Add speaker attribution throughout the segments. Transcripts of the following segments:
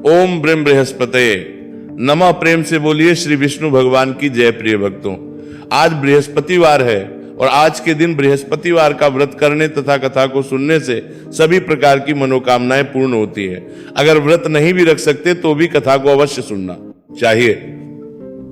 Speaker 1: ओम ब्रह्म बृहस्पते नमः। प्रेम से बोलिए श्री विष्णु भगवान की जय। प्रिय भक्तों, आज बृहस्पतिवार है और आज के दिन बृहस्पतिवार का व्रत करने तथा कथा को सुनने से सभी प्रकार की मनोकामनाएं पूर्ण होती है। अगर व्रत नहीं भी रख सकते तो भी कथा को अवश्य सुनना चाहिए,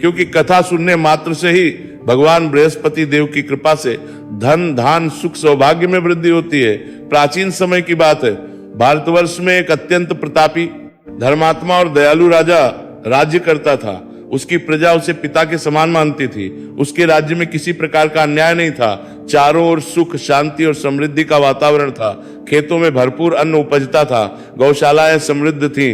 Speaker 1: क्योंकि कथा सुनने मात्र से ही भगवान बृहस्पति देव की कृपा से धन धान सुख सौभाग्य में वृद्धि होती है। प्राचीन समय की बात है, भारतवर्ष में एक अत्यंत प्रतापी धर्मात्मा और दयालु राजा राज्य करता था। उसकी प्रजा उसे पिता के समान मानती थी। उसके राज्य में किसी प्रकार का अन्याय नहीं था। चारों ओर सुख शांति और समृद्धि का वातावरण था। खेतों में भरपूर अन्न उपजता था, गौशालाएं समृद्ध थीं,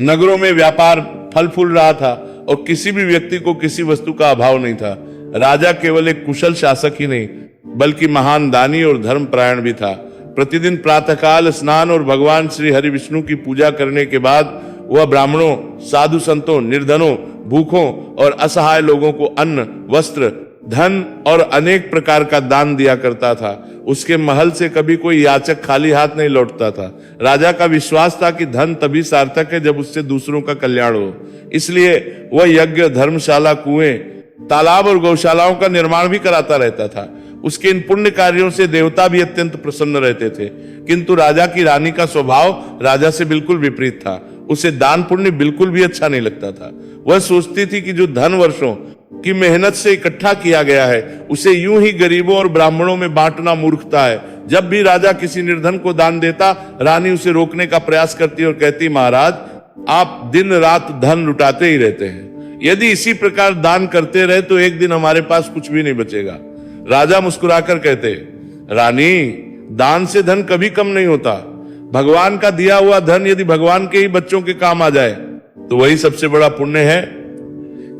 Speaker 1: नगरों में व्यापार फल फूल रहा था और किसी भी व्यक्ति को किसी वस्तु का अभाव नहीं था। राजा केवल एक कुशल शासक ही नहीं बल्कि महान दानी और धर्मपरायण भी था। प्रतिदिन प्रातःकाल स्नान और भगवान श्री हरि विष्णु की पूजा करने के बाद वह ब्राह्मणों, साधु संतों, निर्धनों, भूखों और असहाय लोगों को अन्न, वस्त्र, धन और अनेक प्रकार का दान दिया करता था। उसके महल से कभी कोई याचक खाली हाथ नहीं लौटता था। राजा का विश्वास था कि धन तभी सार्थक है जब उससे दूसरों का कल्याण हो। इसलिए वह यज्ञ, धर्मशाला, कुएं, तालाब और गौशालाओं का निर्माण भी कराता रहता था। उसके इन पुण्य कार्यों से देवता भी अत्यंत प्रसन्न रहते थे। किंतु राजा की रानी का स्वभाव राजा से बिल्कुल विपरीत था। उसे दान पुण्य बिल्कुल भी अच्छा नहीं लगता था। वह सोचती थी कि जो धन वर्षों की मेहनत से इकट्ठा किया गया है उसे यूं ही गरीबों और ब्राह्मणों में बांटना मूर्खता है। जब भी राजा किसी निर्धन को दान देता, रानी उसे रोकने का प्रयास करती और कहती, महाराज आप दिन रात धन लुटाते ही रहते हैं। यदि इसी प्रकार दान करते रहे तो एक दिन हमारे पास कुछ भी नहीं बचेगा। राजा मुस्कुराकर कहते, रानी दान से धन कभी कम नहीं होता। भगवान का दिया हुआ धन यदि भगवान के ही बच्चों के काम आ जाए तो वही सबसे बड़ा पुण्य है।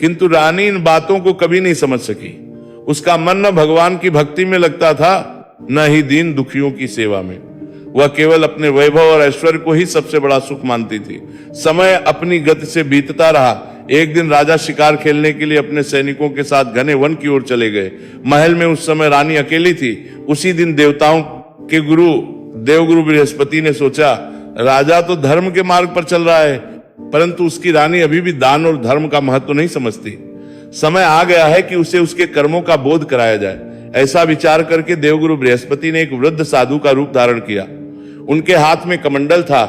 Speaker 1: किंतु रानी इन बातों को कभी नहीं समझ सकी। उसका मन न भगवान की भक्ति में लगता था, न ही दीन दुखियों की सेवा में। वह केवल अपने वैभव और ऐश्वर्य को ही सबसे बड़ा सुख मानती थी। समय अपनी गति से बीतता रहा। एक दिन राजा शिकार खेलने के लिए अपने सैनिकों के साथ घने वन की ओर चले गए। महल में उस समय रानी अकेली थी। उसी दिन देवताओं के गुरु देवगुरु बृहस्पति ने सोचा, राजा तो धर्म के मार्ग पर चल रहा है, परंतु उसकी रानी अभी भी दान और धर्म का महत्व नहीं समझती। समय आ गया है कि उसे उसके कर्मों का बोध कराया जाए। ऐसा विचार करके देवगुरु बृहस्पति ने एक वृद्ध साधु का रूप धारण किया। उनके हाथ में कमंडल था,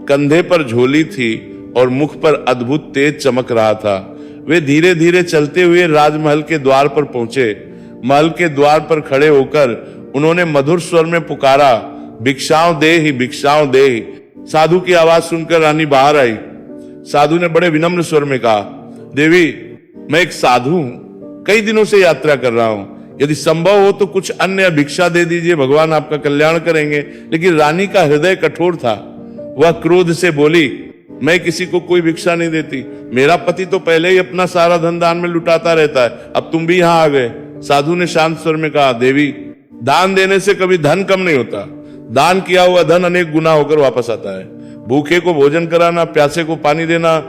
Speaker 1: कंधे पर झोली थी और मुख पर अद्भुत तेज चमक रहा था। वे धीरे धीरे चलते हुए राजमहल के द्वार पर पहुंचे। महल के द्वार पर खड़े होकर उन्होंने मधुर स्वर में पुकारा, भिक्षाओं देहि, भिक्षाओं देहि। साधु की आवाज सुनकर रानी बाहर आई। साधु ने बड़े विनम्र स्वर में कहा, देवी मैं एक साधु हूं, कई दिनों से यात्रा कर रहा हूं। यदि संभव हो तो कुछ अन्य भिक्षा दे दीजिए, भगवान आपका कल्याण करेंगे। लेकिन रानी का हृदय कठोर था। वह क्रोध से बोली, मैं किसी को कोई भिक्षा नहीं देती। मेरा पति तो पहले ही अपना सारा धन दान में लुटाता रहता है, अब तुम भी यहां आ गए। साधु ने शांत स्वर में कहा, देवी दान देने से कभी धन कम नहीं होता। दान किया हुआ धन अनेक गुना होकर वापस आता है। भूखे को भोजन कराना, प्यासे को पानी देना,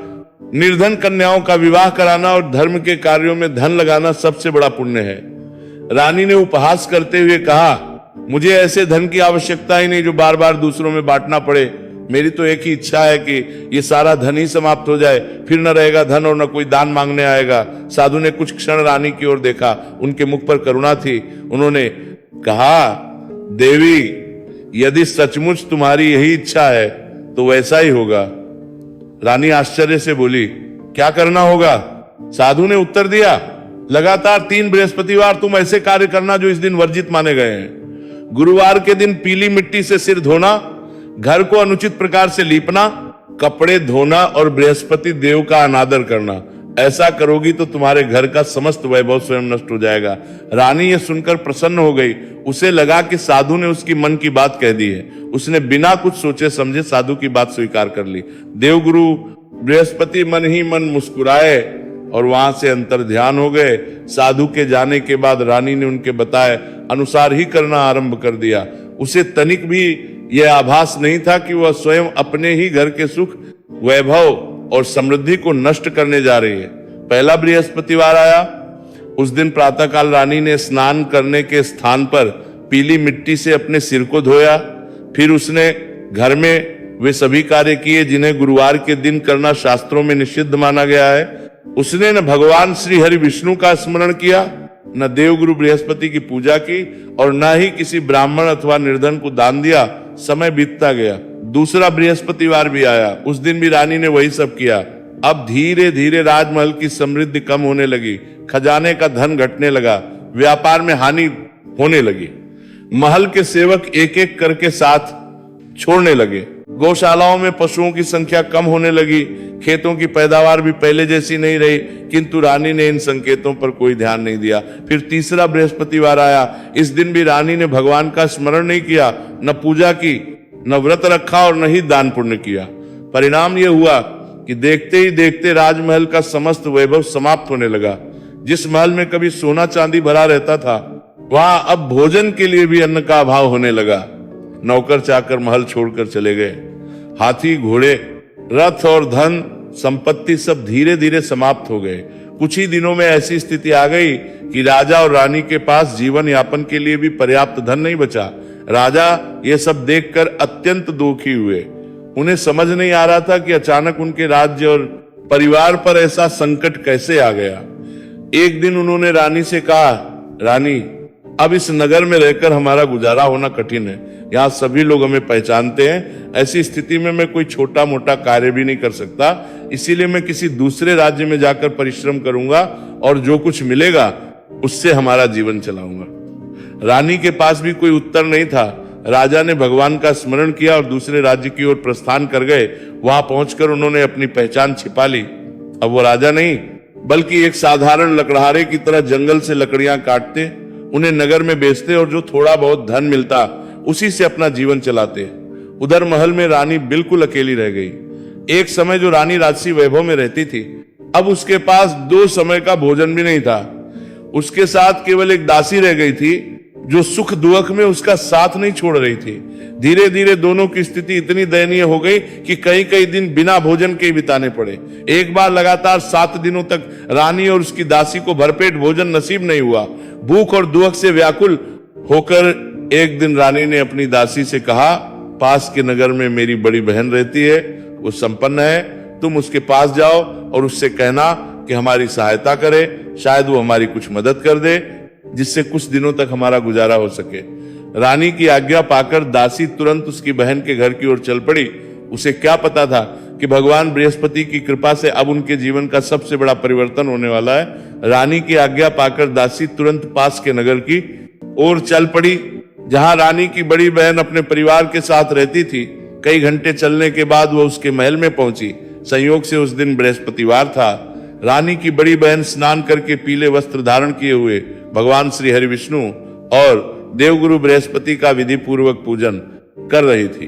Speaker 1: निर्धन कन्याओं का विवाह कराना और धर्म के कार्यों में धन लगाना सबसे बड़ा पुण्य है। रानी ने उपहास करते हुए कहा, मुझे ऐसे धन की आवश्यकता ही नहीं जो बार बार दूसरों में बांटना पड़े। मेरी तो एक ही इच्छा है कि ये सारा धन ही समाप्त हो जाए, फिर न रहेगा धन और न कोई दान मांगने आएगा। साधु ने कुछ क्षण रानी की ओर देखा। उनके मुख पर करुणा थी। उन्होंने कहा, देवी यदि सचमुच तुम्हारी यही इच्छा है तो वैसा ही होगा। रानी आश्चर्य से बोली, क्या करना होगा? साधु ने उत्तर दिया, लगातार 3 बृहस्पतिवार तुम ऐसे कार्य करना जो इस दिन वर्जित माने गए हैं। गुरुवार के दिन पीली मिट्टी से सिर धोना, घर को अनुचित प्रकार से लीपना, कपड़े धोना और बृहस्पति देव का अनादर करना। ऐसा करोगी तो तुम्हारे घर का समस्त वैभव स्वयं नष्ट हो जाएगा। रानी ये सुनकर प्रसन्न हो गई। उसे लगा कि साधु ने उसकी मन की बात कह दी है। उसने बिना कुछ सोचे समझे साधु की बात स्वीकार कर ली। देवगुरु बृहस्पति मन ही मन मुस्कुराए और वहां से अंतर ध्यान हो गए। साधु के जाने के बाद रानी ने उनके बताए अनुसार ही करना आरंभ कर दिया। उसे तनिक भी यह आभास नहीं था कि वह स्वयं अपने ही घर के सुख, वैभव और समृद्धि को नष्ट करने जा रही है। पहला बृहस्पतिवार आया। उस दिन प्रातःकाल रानी ने स्नान करने के स्थान पर पीली मिट्टी से अपने सिर को धोया। फिर उसने घर में वे सभी कार्य किए जिन्हें गुरुवार के दिन करना शास्त्रों में निषिद्ध माना गया है। उसने न भगवान श्री हरि विष्णु का स्मरण किया, न देवगुरु बृहस्पति की पूजा की और न ही किसी ब्राह्मण अथवा निर्धन को दान दिया। समय बीतता गया, दूसरा बृहस्पतिवार भी आया। उस दिन भी रानी ने वही सब किया। अब धीरे धीरे राजमहल की समृद्धि कम होने लगी, खजाने का धन घटने लगा, व्यापार में हानि होने लगी। महल के सेवक एक एक करके साथ छोड़ने लगे, गौशालाओं में पशुओं की संख्या कम होने लगी, खेतों की पैदावार भी पहले जैसी नहीं रही। किंतु रानी ने इन संकेतों पर कोई ध्यान नहीं दिया। फिर तीसरा बृहस्पतिवार आया। इस दिन भी रानी ने भगवान का स्मरण नहीं किया, न पूजा की, न व्रत रखा और न ही दान पुण्य किया। परिणाम यह हुआ कि देखते ही देखते राजमहल का समस्त वैभव समाप्त होने लगा। जिस महल में कभी सोना चांदी भरा रहता था, वहां अब भोजन के लिए भी अन्न का अभाव होने लगा। नौकर चाकर महल छोड़कर चले गए। हाथी, घोड़े, रथ और धन संपत्ति सब धीरे धीरे समाप्त हो गए। कुछ ही दिनों में ऐसी स्थिति आ गई कि राजा और रानी के पास जीवन यापन के लिए भी पर्याप्त धन नहीं बचा। राजा ये सब देखकर अत्यंत दुखी हुए। उन्हें समझ नहीं आ रहा था कि अचानक उनके राज्य और परिवार पर ऐसा संकट कैसे आ गया। एक दिन उन्होंने रानी से कहा, रानी, अब इस नगर में रहकर हमारा गुजारा होना कठिन है। यहाँ सभी लोग हमें पहचानते हैं। ऐसी स्थिति में मैं कोई छोटा मोटा कार्य भी नहीं कर सकता। इसीलिए मैं किसी दूसरे राज्य में जाकर परिश्रम करूंगा और जो कुछ मिलेगा उससे हमारा जीवन चलाऊंगा। रानी के पास भी कोई उत्तर नहीं था। राजा ने भगवान का स्मरण किया और दूसरे राज्य की ओर प्रस्थान कर गए। वहां पहुंचकर उन्होंने अपनी पहचान छिपा ली। अब वो राजा नहीं बल्कि एक साधारण लकड़हारे की तरह जंगल से लकड़ियां काटते, उन्हें नगर में बेचते और जो थोड़ा बहुत धन मिलता उसी से अपना जीवन चलाते। उधर महल में रानी बिल्कुल अकेली रह गई। एक समय जो रानी राजसी वैभव में रहती थी, अब उसके पास 2 समय का भोजन भी नहीं था। उसके साथ केवल एक दासी रह गई थी जो सुख दुख में उसका साथ नहीं छोड़ रही थी। धीरे धीरे दोनों की स्थिति इतनी दयनीय हो गई कि कई कई दिन बिना भोजन के बिताने पड़े। एक बार लगातार 7 दिनों तक रानी और उसकी दासी को भरपेट भोजन नसीब नहीं हुआ। भूख और दुख से व्याकुल होकर एक दिन रानी ने अपनी दासी से कहा, पास के नगर में मेरी बड़ी बहन रहती है, वो संपन्न है, तुम उसके पास जाओ और उससे कहना कि हमारी सहायता करे, शायद वो हमारी कुछ मदद कर दे जिससे कुछ दिनों तक हमारा गुजारा हो सके। रानी की आज्ञा पाकर दासी तुरंत उसकी बहन के घर की ओर चल पड़ी। उसे क्या पता था कि भगवान बृहस्पति की कृपा से अब उनके जीवन का सबसे बड़ा परिवर्तन होने वाला है। रानी की आज्ञा पाकर दासी तुरंत पास के नगर की ओर चल पड़ी जहां रानी की बड़ी बहन अपने परिवार के साथ रहती थी। कई घंटे चलने के बाद वह उसके महल में पहुंची। संयोग से उस दिन बृहस्पतिवार था। रानी की बड़ी बहन स्नान करके पीले वस्त्र धारण किए हुए भगवान श्री हरि विष्णु और देवगुरु बृहस्पति का विधि पूर्वक पूजन कर रही थी।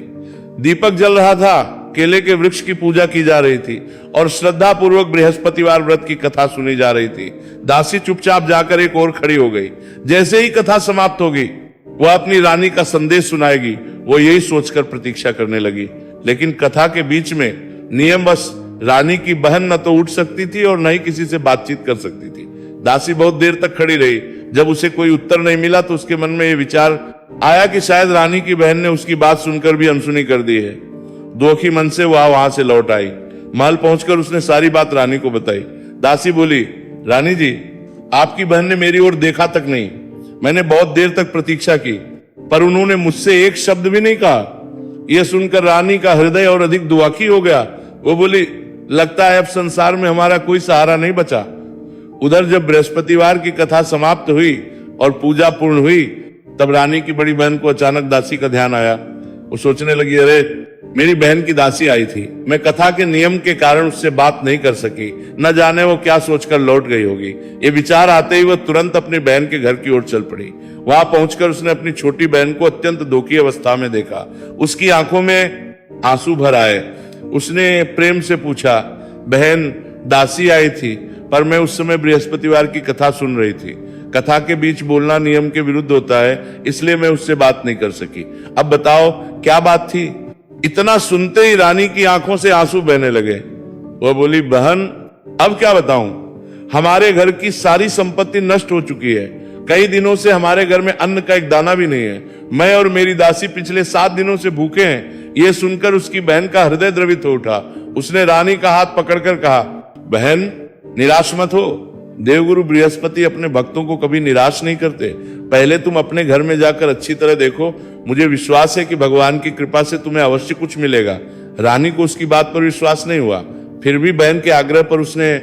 Speaker 1: दीपक जल रहा था, केले के वृक्ष की पूजा की जा रही थी और श्रद्धा पूर्वक बृहस्पतिवार व्रत की कथा सुनी जा रही थी। दासी चुपचाप जाकर एक ओर खड़ी हो गई। जैसे ही कथा समाप्त होगी वह अपनी रानी का संदेश सुनाएगी, वो यही सोचकर प्रतीक्षा करने लगी। लेकिन कथा के बीच में नियमवश रानी की बहन न तो उठ सकती थी और न ही किसी से बातचीत कर सकती थी। दासी बहुत देर तक खड़ी रही। जब उसे कोई उत्तर नहीं मिला तो उसके मन में यह विचार आया कि शायद रानी की बहन ने उसकी बात सुनकर भी अनसुनी कर दी है। दुखी मन से वह वहां से लौट आई। महल पहुंचकर उसने सारी बात रानी को बताई। दासी बोली, रानी जी, आपकी बहन ने मेरी ओर देखा तक नहीं। मैंने बहुत देर तक प्रतीक्षा की पर उन्होंने मुझसे एक शब्द भी नहीं कहा। यह सुनकर रानी का हृदय और अधिक दुखी हो गया। वो बोली, लगता है अब संसार में हमारा कोई सहारा नहीं बचा। उधर जब बृहस्पतिवार की कथा समाप्त हुई और पूजा पूर्ण हुई तब रानी की बड़ी बहन को अचानक दासी का ध्यान आया। वो सोचने लगी, अरे मेरी बहन की दासी आई थी, मैं कथा के नियम के कारण उससे बात नहीं कर सकी, न जाने वो क्या सोचकर लौट गई होगी। ये विचार आते ही वह तुरंत अपनी बहन के घर की ओर चल पड़ी। वहां पहुंचकर उसने अपनी छोटी बहन को अत्यंत दुखी अवस्था में देखा। उसकी आंखों में आंसू भर आए। उसने प्रेम से पूछा, बहन, दासी आई थी पर मैं उस समय बृहस्पतिवार की कथा सुन रही थी। कथा के बीच बोलना नियम के विरुद्ध होता है, इसलिए मैं उससे बात नहीं कर सकी। अब बताओ क्या बात थी? इतना सुनते ही रानी की आंखों से आंसू बहने लगे। वह बोली, बहन, अब क्या बताऊं? हमारे घर की सारी संपत्ति नष्ट हो चुकी है। कई दिनों से हमारे घर में अन्न का एक दाना भी नहीं है। मैं और मेरी दासी पिछले 7 दिनों से भूखे हैं। यह सुनकर उसकी बहन का हृदय द्रवित हो उठा। उसने रानी का हाथ पकड़कर कहा, बहन निराश मत हो। देवगुरु बृहस्पति अपने भक्तों को कभी निराश नहीं करते। पहले तुम अपने घर में जाकर अच्छी तरह देखो, मुझे विश्वास है कि भगवान की कृपा से तुम्हें अवश्य कुछ मिलेगा। रानी को उसकी बात पर विश्वास नहीं हुआ। फिर भी बहन के आग्रह पर उसने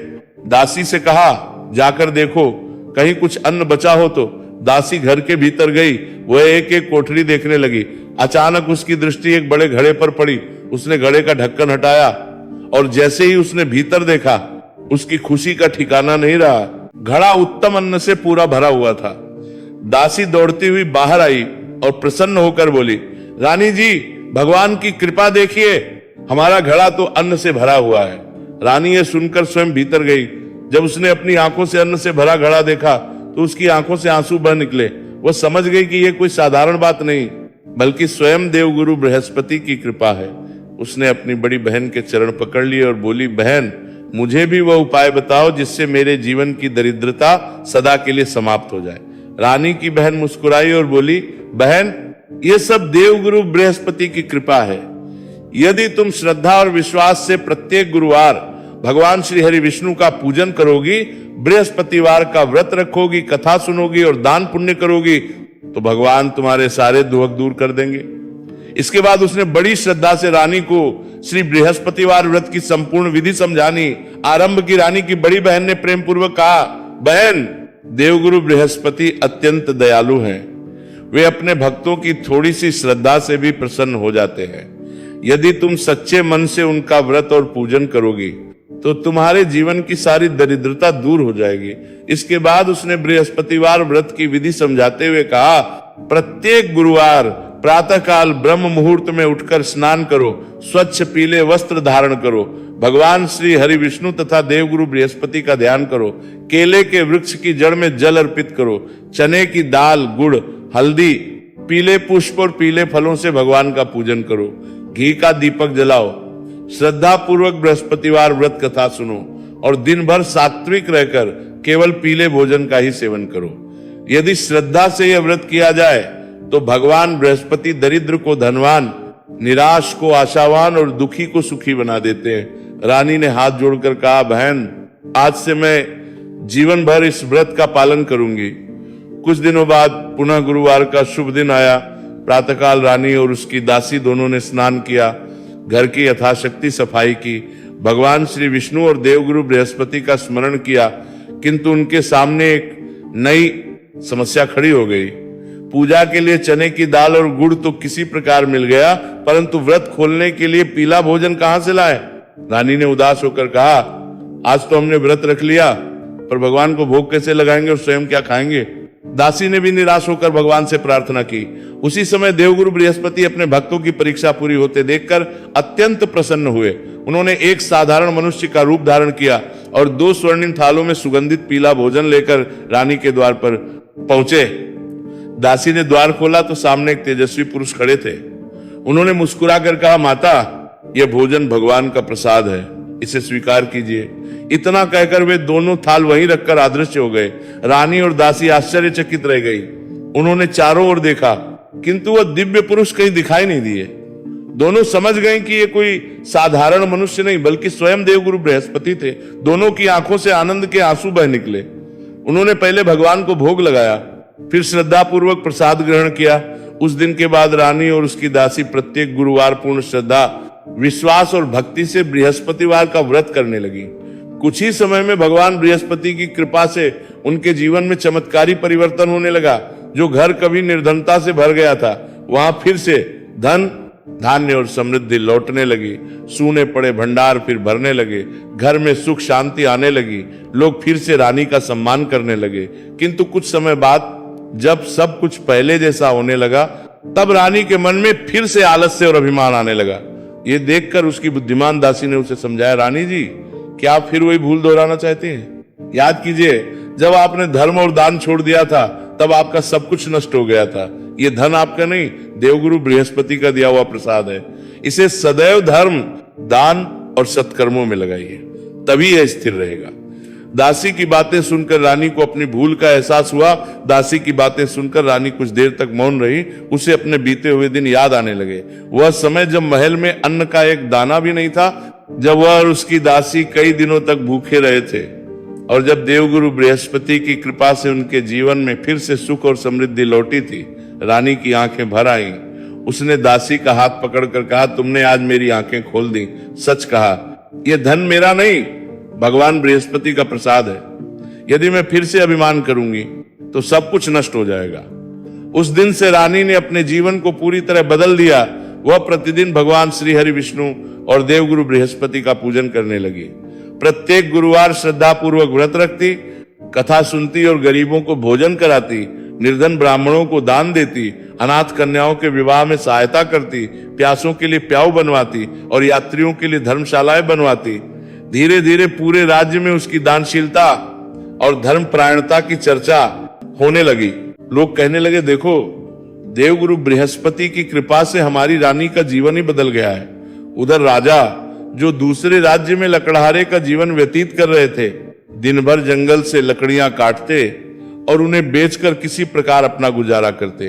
Speaker 1: दासी से कहा, जाकर देखो कहीं कुछ अन्न बचा हो तो। दासी घर के भीतर गई। वह एक एक कोठरी देखने लगी। अचानक उसकी दृष्टि एक बड़े घड़े पर पड़ी। उसने घड़े का ढक्कन हटाया और जैसे ही उसने भीतर देखा, उसकी खुशी का ठिकाना नहीं रहा। घड़ा उत्तम अन्न से पूरा भरा हुआ था। दासी दौड़ती हुई बाहर आई और प्रसन्न होकर बोली, रानी जी भगवान की कृपा देखिए, हमारा घड़ा तो अन्न से भरा हुआ है। रानी ये सुनकर स्वयं भीतर गई। जब उसने अपनी आंखों से अन्न से भरा घड़ा देखा तो उसकी आंखों से आंसू बह निकले। वह समझ गई कि यह कोई साधारण बात नहीं, बल्कि स्वयं देवगुरु बृहस्पति की कृपा है। उसने अपनी बड़ी बहन के चरण पकड़ लिए और बोली, बहन मुझे भी वह उपाय बताओ जिससे मेरे जीवन की दरिद्रता सदा के लिए समाप्त हो जाए। रानी की बहन मुस्कुराई और बोली, बहन ये सब देवगुरु बृहस्पति की कृपा है। यदि तुम श्रद्धा और विश्वास से प्रत्येक गुरुवार भगवान श्री हरि विष्णु का पूजन करोगी, बृहस्पतिवार का व्रत रखोगी, कथा सुनोगी और दान पुण्य करोगी, तो भगवान तुम्हारे सारे दुख दूर कर देंगे। इसके बाद उसने बड़ी श्रद्धा से रानी को श्री बृहस्पतिवार व्रत की संपूर्ण विधि समझानी। आरंभ की रानी की बड़ी बहन ने प्रेम पूर्वक कहा, बहन देवगुरु बृहस्पति अत्यंत दयालु हैं। वे अपने भक्तों की थोड़ी सी श्रद्धा से भी प्रसन्न हो जाते हैं। यदि तुम सच्चे मन से उनका व्रत और पूजन करोगी तो तुम्हारे जीवन की सारी दरिद्रता दूर हो जाएगी। इसके बाद उसने बृहस्पतिवार व्रत की विधि समझाते हुए कहा, प्रत्येक गुरुवार प्रातःकाल ब्रह्म मुहूर्त में उठकर स्नान करो, स्वच्छ पीले वस्त्र धारण करो, भगवान श्री हरि विष्णु तथा देवगुरु बृहस्पति का ध्यान करो, केले के वृक्ष की जड़ में जल अर्पित करो, चने की दाल, गुड़, हल्दी, पीले पुष्प और पीले फलों से भगवान का पूजन करो, घी का दीपक जलाओ, श्रद्धा पूर्वक बृहस्पतिवार व्रत कथा सुनो और दिन भर सात्विक रहकर केवल पीले भोजन का ही सेवन करो। यदि श्रद्धा से यह व्रत किया जाए तो भगवान बृहस्पति दरिद्र को धनवान, निराश को आशावान और दुखी को सुखी बना देते हैं। रानी ने हाथ जोड़कर कहा, बहन आज से मैं जीवन भर इस व्रत का पालन करूंगी। कुछ दिनों बाद पुनः गुरुवार का शुभ दिन आया। प्रातःकाल रानी और उसकी दासी दोनों ने स्नान किया, घर की यथाशक्ति सफाई की, भगवान श्री विष्णु और देवगुरु बृहस्पति का स्मरण किया, किंतु उनके सामने एक नई समस्या खड़ी हो गई। पूजा के लिए चने की दाल और गुड़ तो किसी प्रकार मिल गया, परंतु व्रत खोलने के लिए पीला भोजन कहां से लाए? रानी ने उदास होकर कहा, आज तो हमने व्रत रख लिया, पर भगवान को भोग कैसे लगाएंगे और स्वयं क्या खाएंगे? दासी ने भी निराश होकर भगवान से प्रार्थना की। उसी समय देवगुरु बृहस्पति अपने भक्तों की परीक्षा पूरी होते देखकर अत्यंत प्रसन्न हुए। उन्होंने एक साधारण मनुष्य का रूप धारण किया और 2 स्वर्णिम थालों में सुगंधित पीला भोजन लेकर रानी के द्वार पर पहुंचे। दासी ने द्वार खोला तो सामने एक तेजस्वी पुरुष खड़े थे। उन्होंने मुस्कुराकर कहा, माता यह भोजन भगवान का प्रसाद है, इसे स्वीकार कीजिए। इतना कहकर वे दोनों थाल वहीं रखकर अदृश्य हो गए। रानी और दासी आश्चर्यचकित रह गई। उन्होंने चारों ओर देखा, किंतु वह दिव्य पुरुष कहीं दिखाई नहीं दिए। दोनों समझ गए कि ये कोई साधारण मनुष्य नहीं बल्कि स्वयं देवगुरु बृहस्पति थे। दोनों की आंखों से आनंद के आंसू बह निकले। उन्होंने पहले भगवान को भोग लगाया, फिर श्रद्धा पूर्वक प्रसाद ग्रहण किया। उस दिन के बाद रानी और उसकी दासी प्रत्येक गुरुवार पूर्ण श्रद्धा, विश्वास और भक्ति से बृहस्पतिवार का व्रत करने लगी। कुछ ही समय में भगवान बृहस्पति की कृपा से उनके जीवन में चमत्कारी परिवर्तन होने लगा। जो घर कभी निर्धनता से भर गया था, वहां फिर से धन, धान्य और समृद्धि लौटने लगी। सूने पड़े भंडार फिर भरने लगे। घर में सुख शांति आने लगी। लोग फिर से रानी का सम्मान करने लगे। किंतु कुछ समय बाद जब सब कुछ पहले जैसा होने लगा, तब रानी के मन में फिर से आलस्य और अभिमान आने लगा। ये देखकर उसकी बुद्धिमान दासी ने उसे समझाया, रानी जी क्या आप फिर वही भूल दोहराना चाहते हैं? याद कीजिए, जब आपने धर्म और दान छोड़ दिया था तब आपका सब कुछ नष्ट हो गया था। ये धन आपका नहीं, देवगुरु बृहस्पति का दिया हुआ प्रसाद है। इसे सदैव धर्म, दान और सत्कर्मों में लगाइए, तभी यह स्थिर रहेगा। दासी की बातें सुनकर रानी को अपनी भूल का एहसास हुआ। दासी की बातें सुनकर रानी कुछ देर तक मौन रही। उसे अपने बीते हुए दिन याद आने लगे। वह समय जब महल में अन्न का एक दाना भी नहीं था, जब वह और उसकी दासी कई दिनों तक भूखे रहे थे, और जब देवगुरु बृहस्पति की कृपा से उनके जीवन में फिर से सुख और समृद्धि लौटी थी। रानी की आंखें भर आईं। उसने दासी का हाथ पकड़कर कहा, तुमने आज मेरी आंखें खोल दी। सच कहा, यह धन मेरा नहीं, भगवान बृहस्पति का प्रसाद है। यदि मैं फिर से अभिमान करूंगी तो सब कुछ नष्ट हो जाएगा। उस दिन से रानी ने अपने जीवन को पूरी तरह बदल दिया। वह प्रतिदिन भगवान श्री हरि विष्णु और देवगुरु बृहस्पति का पूजन करने लगी। प्रत्येक गुरुवार श्रद्धा पूर्वक व्रत रखती, कथा सुनती और गरीबों को भोजन कराती, निर्धन ब्राह्मणों को दान देती, अनाथ कन्याओं के विवाह में सहायता करती, प्यासों के लिए प्याऊ बनवाती और यात्रियों के लिए धर्मशालाएं बनवाती। धीरे धीरे पूरे राज्य में उसकी दानशीलता और धर्मपरायणता की चर्चा होने लगी। लोग कहने लगे, देखो, देवगुरु बृहस्पति की कृपा से हमारी रानी का जीवन ही बदल गया है। उधर राजा, जो दूसरे राज्य में लकड़हारे का जीवन व्यतीत कर रहे थे, दिन भर जंगल से लकड़ियां काटते और उन्हें बेचकर किसी प्रकार अपना गुजारा करते।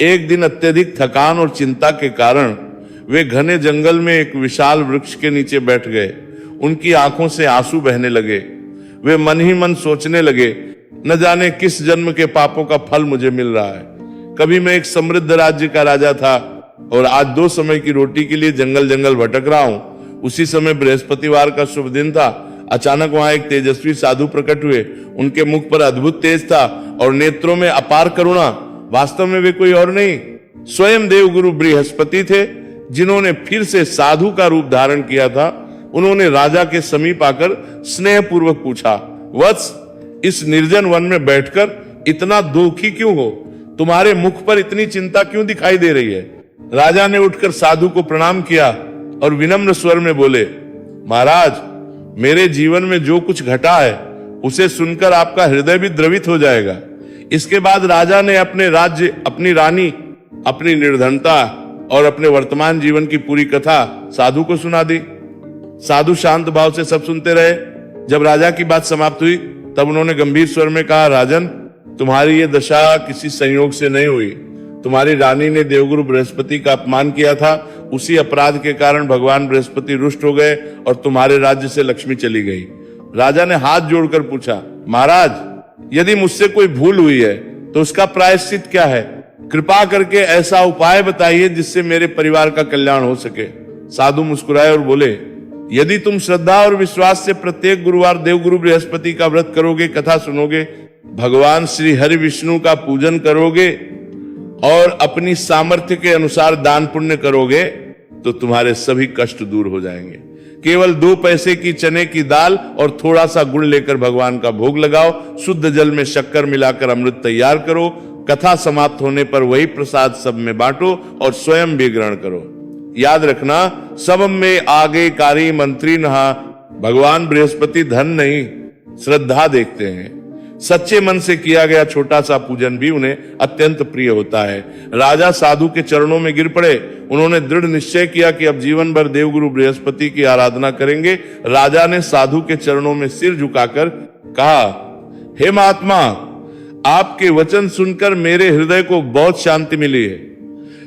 Speaker 1: एक दिन अत्यधिक थकान और चिंता के कारण वे घने जंगल में एक विशाल वृक्ष के नीचे बैठ गए। उनकी आंखों से आंसू बहने लगे। वे मन ही मन सोचने लगे, न जाने किस जन्म के पापों का फल मुझे मिल रहा है। कभी मैं एक समृद्ध राज्य का राजा था और आज 2 समय की रोटी के लिए जंगल जंगल भटक रहा हूं। उसी समय बृहस्पतिवार का शुभ दिन था। अचानक वहां एक तेजस्वी साधु प्रकट हुए। उनके मुख पर अद्भुत तेज था और नेत्रों में अपार करुणा। वास्तव में वे कोई और नहीं, स्वयं देवगुरु बृहस्पति थे, जिन्होंने फिर से साधु का रूप धारण किया था। उन्होंने राजा के समीप आकर स्नेहपूर्वक पूछा, वत्स, इस निर्जन वन में बैठकर इतना दुखी क्यों हो? तुम्हारे मुख पर इतनी चिंता क्यों दिखाई दे रही है? राजा ने उठकर साधु को प्रणाम किया और विनम्र स्वर में बोले, महाराज, मेरे जीवन में जो कुछ घटा है उसे सुनकर आपका हृदय भी द्रवित हो जाएगा। इसके बाद राजा ने अपने राज्य, अपनी रानी, अपनी निर्धनता और अपने वर्तमान जीवन की पूरी कथा साधु को सुना दी। साधु शांत भाव से सब सुनते रहे। जब राजा की बात समाप्त हुई तब उन्होंने गंभीर स्वर में कहा, राजन, तुम्हारी ये दशा किसी संयोग से नहीं हुई। तुम्हारी रानी ने देवगुरु बृहस्पति का अपमान किया था। उसी अपराध के कारण भगवान बृहस्पति रुष्ट हो गए और तुम्हारे राज्य से लक्ष्मी चली गई। राजा ने हाथ जोड़कर पूछा, महाराज, यदि मुझसे कोई भूल हुई है तो उसका प्रायश्चित क्या है? कृपा करके ऐसा उपाय बताइए जिससे मेरे परिवार का कल्याण हो सके। साधु मुस्कुराए और बोले, यदि तुम श्रद्धा और विश्वास से प्रत्येक गुरुवार देवगुरु बृहस्पति का व्रत करोगे, कथा सुनोगे, भगवान श्री हरि विष्णु का पूजन करोगे और अपनी सामर्थ्य के अनुसार दान पुण्य करोगे, तो तुम्हारे सभी कष्ट दूर हो जाएंगे। केवल 2 पैसे की चने की दाल और थोड़ा सा गुड़ लेकर भगवान का भोग लगाओ। शुद्ध जल में शक्कर मिलाकर अमृत तैयार करो। कथा समाप्त होने पर वही प्रसाद सब में बांटो और स्वयं भी ग्रहण करो। याद रखना, सब में आगे कारी मंत्री नहा। भगवान बृहस्पति धन नहीं, श्रद्धा देखते हैं। सच्चे मन से किया गया छोटा सा पूजन भी उन्हें अत्यंत प्रिय होता है। राजा साधु के चरणों में गिर पड़े। उन्होंने दृढ़ निश्चय किया कि अब जीवन भर देवगुरु बृहस्पति की आराधना करेंगे। राजा ने साधु के चरणों में सिर झुकाकर कहा, हे महात्मा, आपके वचन सुनकर मेरे हृदय को बहुत शांति मिली है,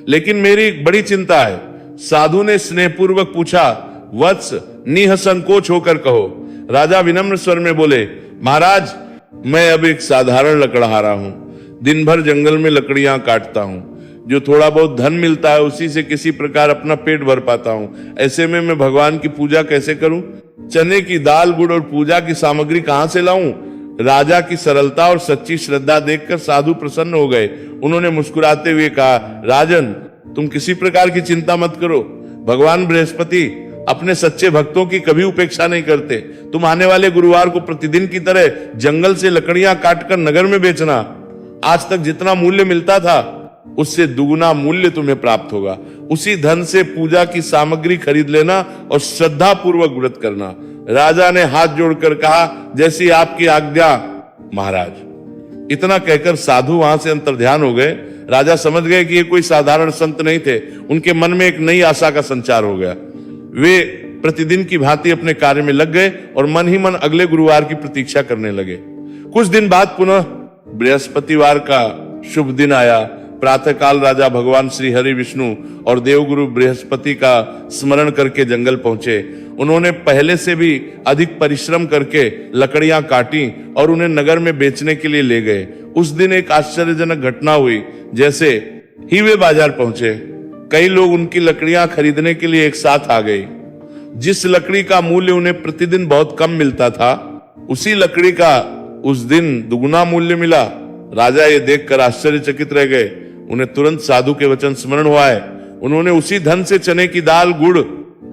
Speaker 1: लेकिन मेरी एक बड़ी चिंता है। साधु ने स्नेहपूर्वक पूछा, वत्स, निसंकोच होकर कहो। राजा विनम्र स्वर में बोले, महाराज, मैं अब एक साधारण लकड़हारा हूं। दिन भर जंगल में लकड़ियां काटता हूं। जो थोड़ा बहुत धन मिलता है उसी से किसी प्रकार अपना पेट भर पाता हूं। ऐसे में मैं भगवान की पूजा कैसे करूं? चने की दाल, गुड़ और पूजा की सामग्री कहां से लाऊं? राजा की सरलता और सच्ची श्रद्धा देखकर साधु प्रसन्न हो गए। उन्होंने मुस्कुराते हुए कहा, राजन, तुम किसी प्रकार की चिंता मत करो। भगवान बृहस्पति अपने सच्चे भक्तों की कभी उपेक्षा नहीं करते। तुम आने वाले गुरुवार को प्रतिदिन की तरह जंगल से लकड़ियां काटकर नगर में बेचना। आज तक जितना मूल्य मिलता था उससे दुगुना मूल्य तुम्हें प्राप्त होगा। उसी धन से पूजा की सामग्री खरीद लेना और श्रद्धा पूर्वक व्रत करना। राजा ने हाथ जोड़कर कहा, जैसी आपकी आज्ञा महाराज। इतना कहकर साधु वहां से अंतर्ध्यान हो गए। राजा समझ गए कि ये कोई साधारण संत नहीं थे। उनके मन में एक नई आशा का संचार हो गया। वे प्रतिदिन की भांति अपने कार्य में लग गए और मन ही मन अगले गुरुवार की प्रतीक्षा करने लगे। कुछ दिन बाद पुनः बृहस्पतिवार का शुभ दिन आया। प्रातःकाल राजा भगवान श्री हरि विष्णु और देवगुरु बृहस्पति का स्मरण करके जंगल पहुंचे। उन्होंने पहले से भी अधिक परिश्रम करके लकड़ियां काटी और उन्हें नगर में बेचने के लिए ले गए। उस दिन एक आश्चर्यजनक घटना हुई। जैसे ही वे बाजार पहुंचे, कई लोग उनकी लकड़ियां खरीदने के लिए एक साथ आ गए। जिस लकड़ी का मूल्य उन्हें प्रतिदिन बहुत कम मिलता था, उसी लकड़ी का उस दिन दुगुना मूल्य मिला। राजा ये देखकर आश्चर्यचकित रह गए। उन्हें तुरंत साधु के वचन स्मरण हुआ है। उन्होंने उसी धन से चने की दाल, गुड़,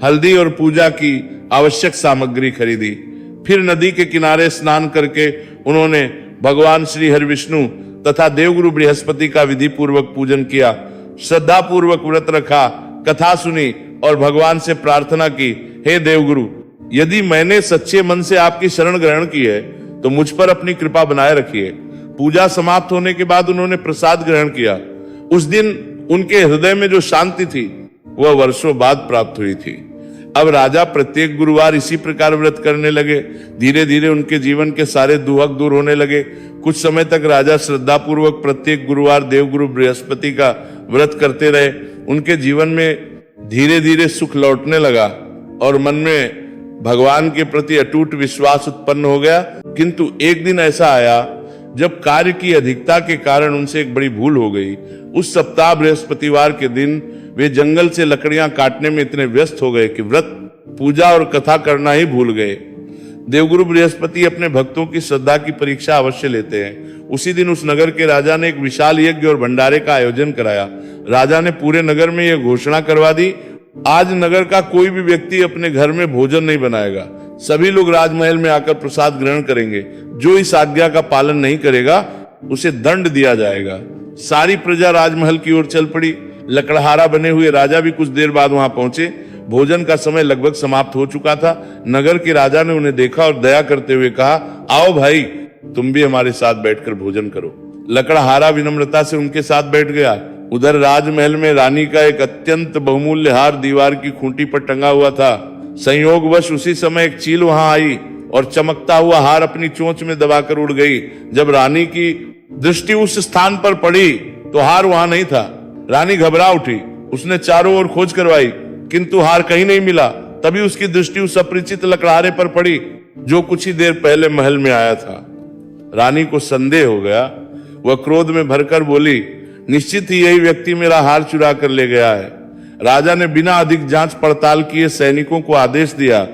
Speaker 1: हल्दी और पूजा की आवश्यक सामग्री खरीदी। फिर नदी के किनारे स्नान करके उन्होंने भगवान श्री हरि विष्णु तथा देवगुरु बृहस्पति का विधि पूर्वक पूजन किया, श्रद्धा पूर्वक व्रत रखा, कथा सुनी और भगवान से प्रार्थना की, हे देवगुरु, यदि मैंने सच्चे मन से आपकी शरण ग्रहण की है तो मुझ पर अपनी कृपा बनाए रखिए। पूजा समाप्त होने के बाद उन्होंने प्रसाद ग्रहण किया। उस दिन उनके हृदय में जो शांति थी वह वर्षों बाद प्राप्त हुई थी। अब राजा प्रत्येक गुरुवार इसी प्रकार व्रत करने लगे। धीरे धीरे उनके जीवन के सारे दुहक दूर होने लगे। कुछ समय तक राजा श्रद्धा पूर्वक प्रत्येक गुरुवार देवगुरु बृहस्पति का व्रत करते रहे। उनके जीवन में धीरे धीरे सुख लौटने लगा और मन में भगवान के प्रति अटूट विश्वास उत्पन्न हो गया। किंतु एक दिन ऐसा आया जब कार्य की अधिकता के कारण उनसे एक बड़ी भूल हो गई। उस सप्ताह बृहस्पतिवार के दिन वे जंगल से लकड़ियां काटने में इतने व्यस्त हो गए कि व्रत, पूजा और कथा करना ही भूल गए। देवगुरु बृहस्पति अपने भक्तों की श्रद्धा की परीक्षा अवश्य लेते हैं। उसी दिन उस नगर के राजा ने एक विशाल यज्ञ और भंडारे का आयोजन कराया। राजा ने पूरे नगर में यह घोषणा करवा दी, आज नगर का कोई भी व्यक्ति अपने घर में भोजन नहीं बनाएगा। सभी लोग राजमहल में आकर प्रसाद ग्रहण करेंगे। जो इस आज्ञा का पालन नहीं करेगा उसे दंड दिया जाएगा। सारी प्रजा राजमहल की ओर चल पड़ी। लकड़हारा बने हुए राजा भी कुछ देर बाद वहां पहुंचे। भोजन का समय लगभग समाप्त हो चुका था। नगर के राजा ने उन्हें देखा और दया करते हुए कहा, आओ भाई, तुम भी हमारे साथ बैठकर भोजन करो। लकड़हारा विनम्रता से उनके साथ बैठ गया। उधर राजमहल में रानी का एक अत्यंत बहुमूल्य हार दीवार की खूंटी पर टंगा हुआ था। संयोगवश उसी समय एक चील वहां आई और चमकता हुआ हार अपनी चोंच में दबाकर उड़ गई। जब रानी की दृष्टि उस स्थान पर पड़ी तो हार वहां नहीं था। रानी घबरा उठी। उसने चारों ओर खोज करवाई किंतु हार कहीं नहीं मिला। तभी उसकी दृष्टि उस अपरिचित लकड़हारे पर पड़ी जो कुछ ही देर पहले महल में आया था। रानी को संदेह हो गया। वह क्रोध में भरकर बोली, निश्चित ही यही व्यक्ति मेरा हार चुरा कर ले गया है। राजा ने बिना अधिक जांच पड़ताल किए सैनिकों को आदेश दिया,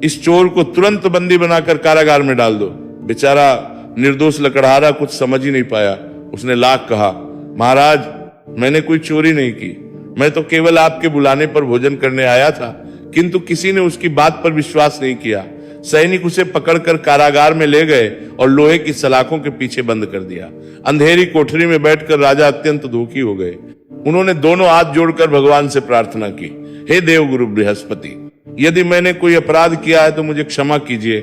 Speaker 1: इस चोर को तुरंत बंदी बनाकर कारागार में डाल दो। बेचारा निर्दोष लकड़हारा कुछ समझ ही नहीं पाया। उसने लाख कहा, महाराज, मैंने कोई चोरी नहीं की। मैं तो केवल आपके बुलाने पर भोजन करने आया था। किंतु किसी ने उसकी बात पर विश्वास नहीं किया। सैनिक उसे पकड़कर कारागार में ले गए और लोहे की सलाखों के पीछे बंद कर दिया। अंधेरी कोठरी में बैठकर राजा अत्यंत दुखी हो गए। उन्होंने दोनों हाथ जोड़कर भगवान से प्रार्थना की, हे देवगुरु बृहस्पति, यदि मैंने कोई अपराध किया है तो मुझे क्षमा कीजिए।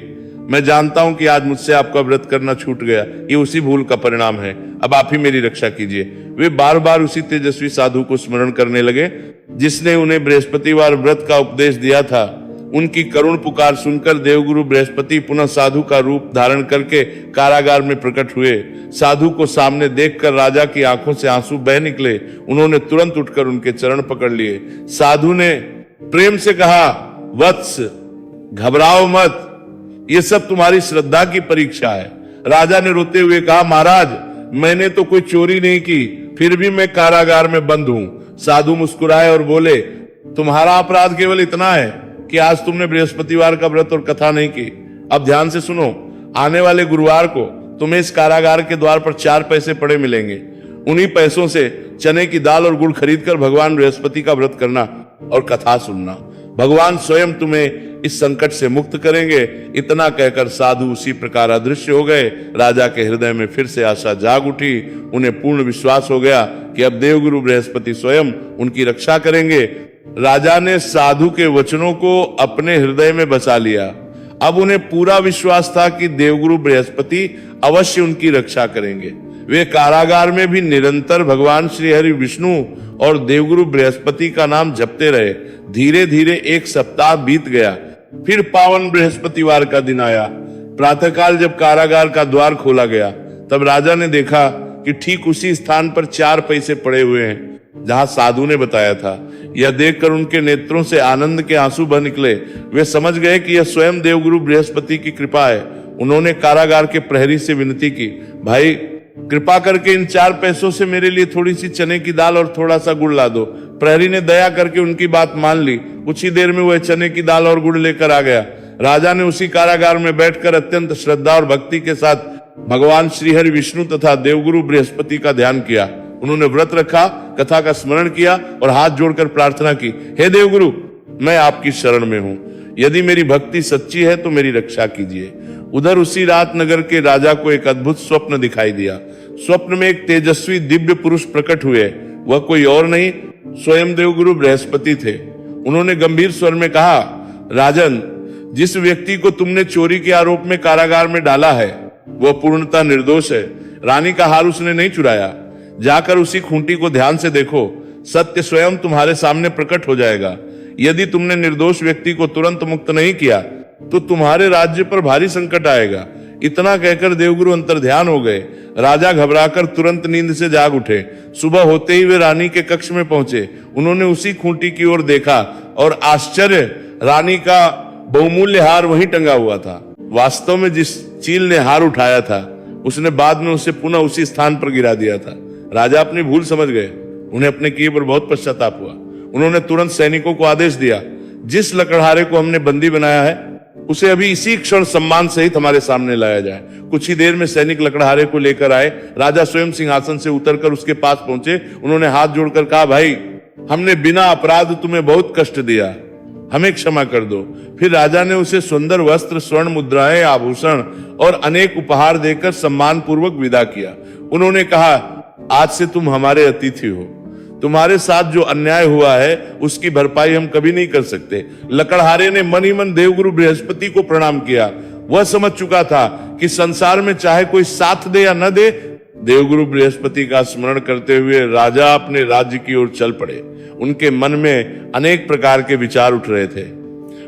Speaker 1: मैं जानता हूं कि आज मुझसे आपका व्रत करना छूट गया। ये उसी भूल का परिणाम है। अब आप ही मेरी रक्षा कीजिए। वे बार बार उसी तेजस्वी साधु को स्मरण करने लगे जिसने उन्हें बृहस्पतिवार व्रत का उपदेश दिया था। उनकी करुण पुकार सुनकर देवगुरु बृहस्पति पुनः साधु का रूप धारण करके कारागार में प्रकट हुए। साधु को सामने देखकर राजा की आंखों से आंसू बह निकले। उन्होंने तुरंत उठकर उनके चरण पकड़ लिए। साधु ने प्रेम से कहा, वत्स, घबराओ मत, ये सब तुम्हारी श्रद्धा की परीक्षा है। राजा ने रोते हुए कहा, महाराज, मैंने तो कोई चोरी नहीं की, फिर भी मैं कारागार में बंद हूं। साधु मुस्कुराए और बोले, तुम्हारा अपराध केवल इतना है कि आज तुमने बृहस्पतिवार का व्रत और कथा नहीं की। अब ध्यान से सुनो, आने वाले गुरुवार को तुम्हें इस कारागार के द्वार पर 4 पैसे पड़े मिलेंगे। उन्हीं पैसों से चने की दाल और गुड़ खरीदकर भगवान बृहस्पति का व्रत करना और कथा सुनना। भगवान स्वयं तुम्हें इस संकट से मुक्त करेंगे। इतना कहकर साधु उसी प्रकार अदृश्य हो गए। राजा के हृदय में फिर से आशा जाग उठी। उन्हें पूर्ण विश्वास हो गया कि अब देवगुरु बृहस्पति स्वयं उनकी रक्षा करेंगे। राजा ने साधु के वचनों को अपने हृदय में बसा लिया। अब उन्हें पूरा विश्वास था कि देवगुरु बृहस्पति अवश्य उनकी रक्षा करेंगे। वे कारागार में भी निरंतर भगवान श्री हरि विष्णु और देवगुरु बृहस्पति का नाम जपते रहे। धीरे धीरे एक सप्ताह बीत गया। फिर पावन बृहस्पतिवार का दिन आया। प्रातःकाल जब कारागार का द्वार खोला गया, तब राजा ने देखा कि ठीक उसी स्थान पर 4 पैसे पड़े हुए हैं जहां साधु ने बताया था। यह देखकर उनके नेत्रों से आनंद के आंसू बह निकले। वे समझ गए कि यह स्वयं देवगुरु बृहस्पति की कृपा है। उन्होंने कारागार के प्रहरी से विनती की, भाई कृपा करके इन 4 पैसों से मेरे लिए थोड़ी सी चने की दाल और थोड़ा सा गुड़ ला दो। प्रहरी ने दया करके उनकी बात मान ली। कुछ ही देर में वह चने की दाल और गुड़ लेकर आ गया। राजा ने उसी कारागार में बैठकर अत्यंत श्रद्धा और भक्ति के साथ भगवान श्री हरि विष्णु तथा देवगुरु बृहस्पति का ध्यान किया। उन्होंने व्रत रखा, कथा का स्मरण किया और हाथ जोड़कर प्रार्थना की, हे देवगुरु, मैं आपकी शरण में हूं। यदि मेरी भक्ति सच्ची है तो मेरी रक्षा कीजिए। उधर उसी रात नगर के राजा को एक अद्भुत स्वप्न दिखाई दिया। स्वप्न में एक तेजस्वी दिव्य पुरुष प्रकट हुए। वह कोई और नहीं, स्वयं देवगुरु बृहस्पति थे। उन्होंने गंभीर स्वर में कहा, राजन, जिस व्यक्ति को तुमने चोरी के आरोप में कारागार में डाला है वह पूर्णतः निर्दोष है। रानी का हार उसने नहीं चुराया। जाकर उसी खूंटी को ध्यान से देखो, सत्य स्वयं तुम्हारे सामने प्रकट हो जाएगा। यदि तुमने निर्दोष व्यक्ति को तुरंत मुक्त नहीं किया तो तुम्हारे राज्य पर भारी संकट आएगा। इतना कहकर देवगुरु अंतर्ध्यान हो गए। राजा घबराकर तुरंत नींद से जाग उठे। सुबह होते ही वे रानी के कक्ष में पहुंचे। उन्होंने उसी खूंटी की ओर देखा और आश्चर्य, रानी का बहुमूल्य हार वहीं टंगा हुआ था। वास्तव में जिस चील ने हार उठाया था उसने बाद में उसे पुनः उसी स्थान पर गिरा दिया था। राजा अपनी भूल समझ गए। उन्हें अपने किए पर बहुत पश्चाताप हुआ। उन्होंने तुरंत सैनिकों को आदेश दिया, जिस लकड़हारे को हमने बंदी बनाया है उसे अभी इसी क्षण सम्मान सहित हमारे सामने लाया जाए। कुछ ही देर में सैनिक लकड़हारे को लेकर आए। राजा स्वयं सिंहासन से उतरकर उसके पास पहुंचे। उन्होंने हाथ जोड़कर कहा, भाई, हमने बिना अपराध तुम्हें बहुत कष्ट दिया, हमें क्षमा कर दो। फिर राजा ने उसे सुंदर वस्त्र, स्वर्ण मुद्राएं, आभूषण और अनेक उपहार देकर सम्मान पूर्वक विदा किया। उन्होंने कहा, आज से तुम हमारे अतिथि हो। तुम्हारे साथ जो अन्याय हुआ है उसकी भरपाई हम कभी नहीं कर सकते। लकड़हारे ने मन ही मन देवगुरु बृहस्पति को प्रणाम किया। वह समझ चुका था कि संसार में चाहे कोई साथ दे या न दे, देवगुरु बृहस्पति का स्मरण करते हुए राजा अपने राज्य की ओर चल पड़े। उनके मन में अनेक प्रकार के विचार उठ रहे थे।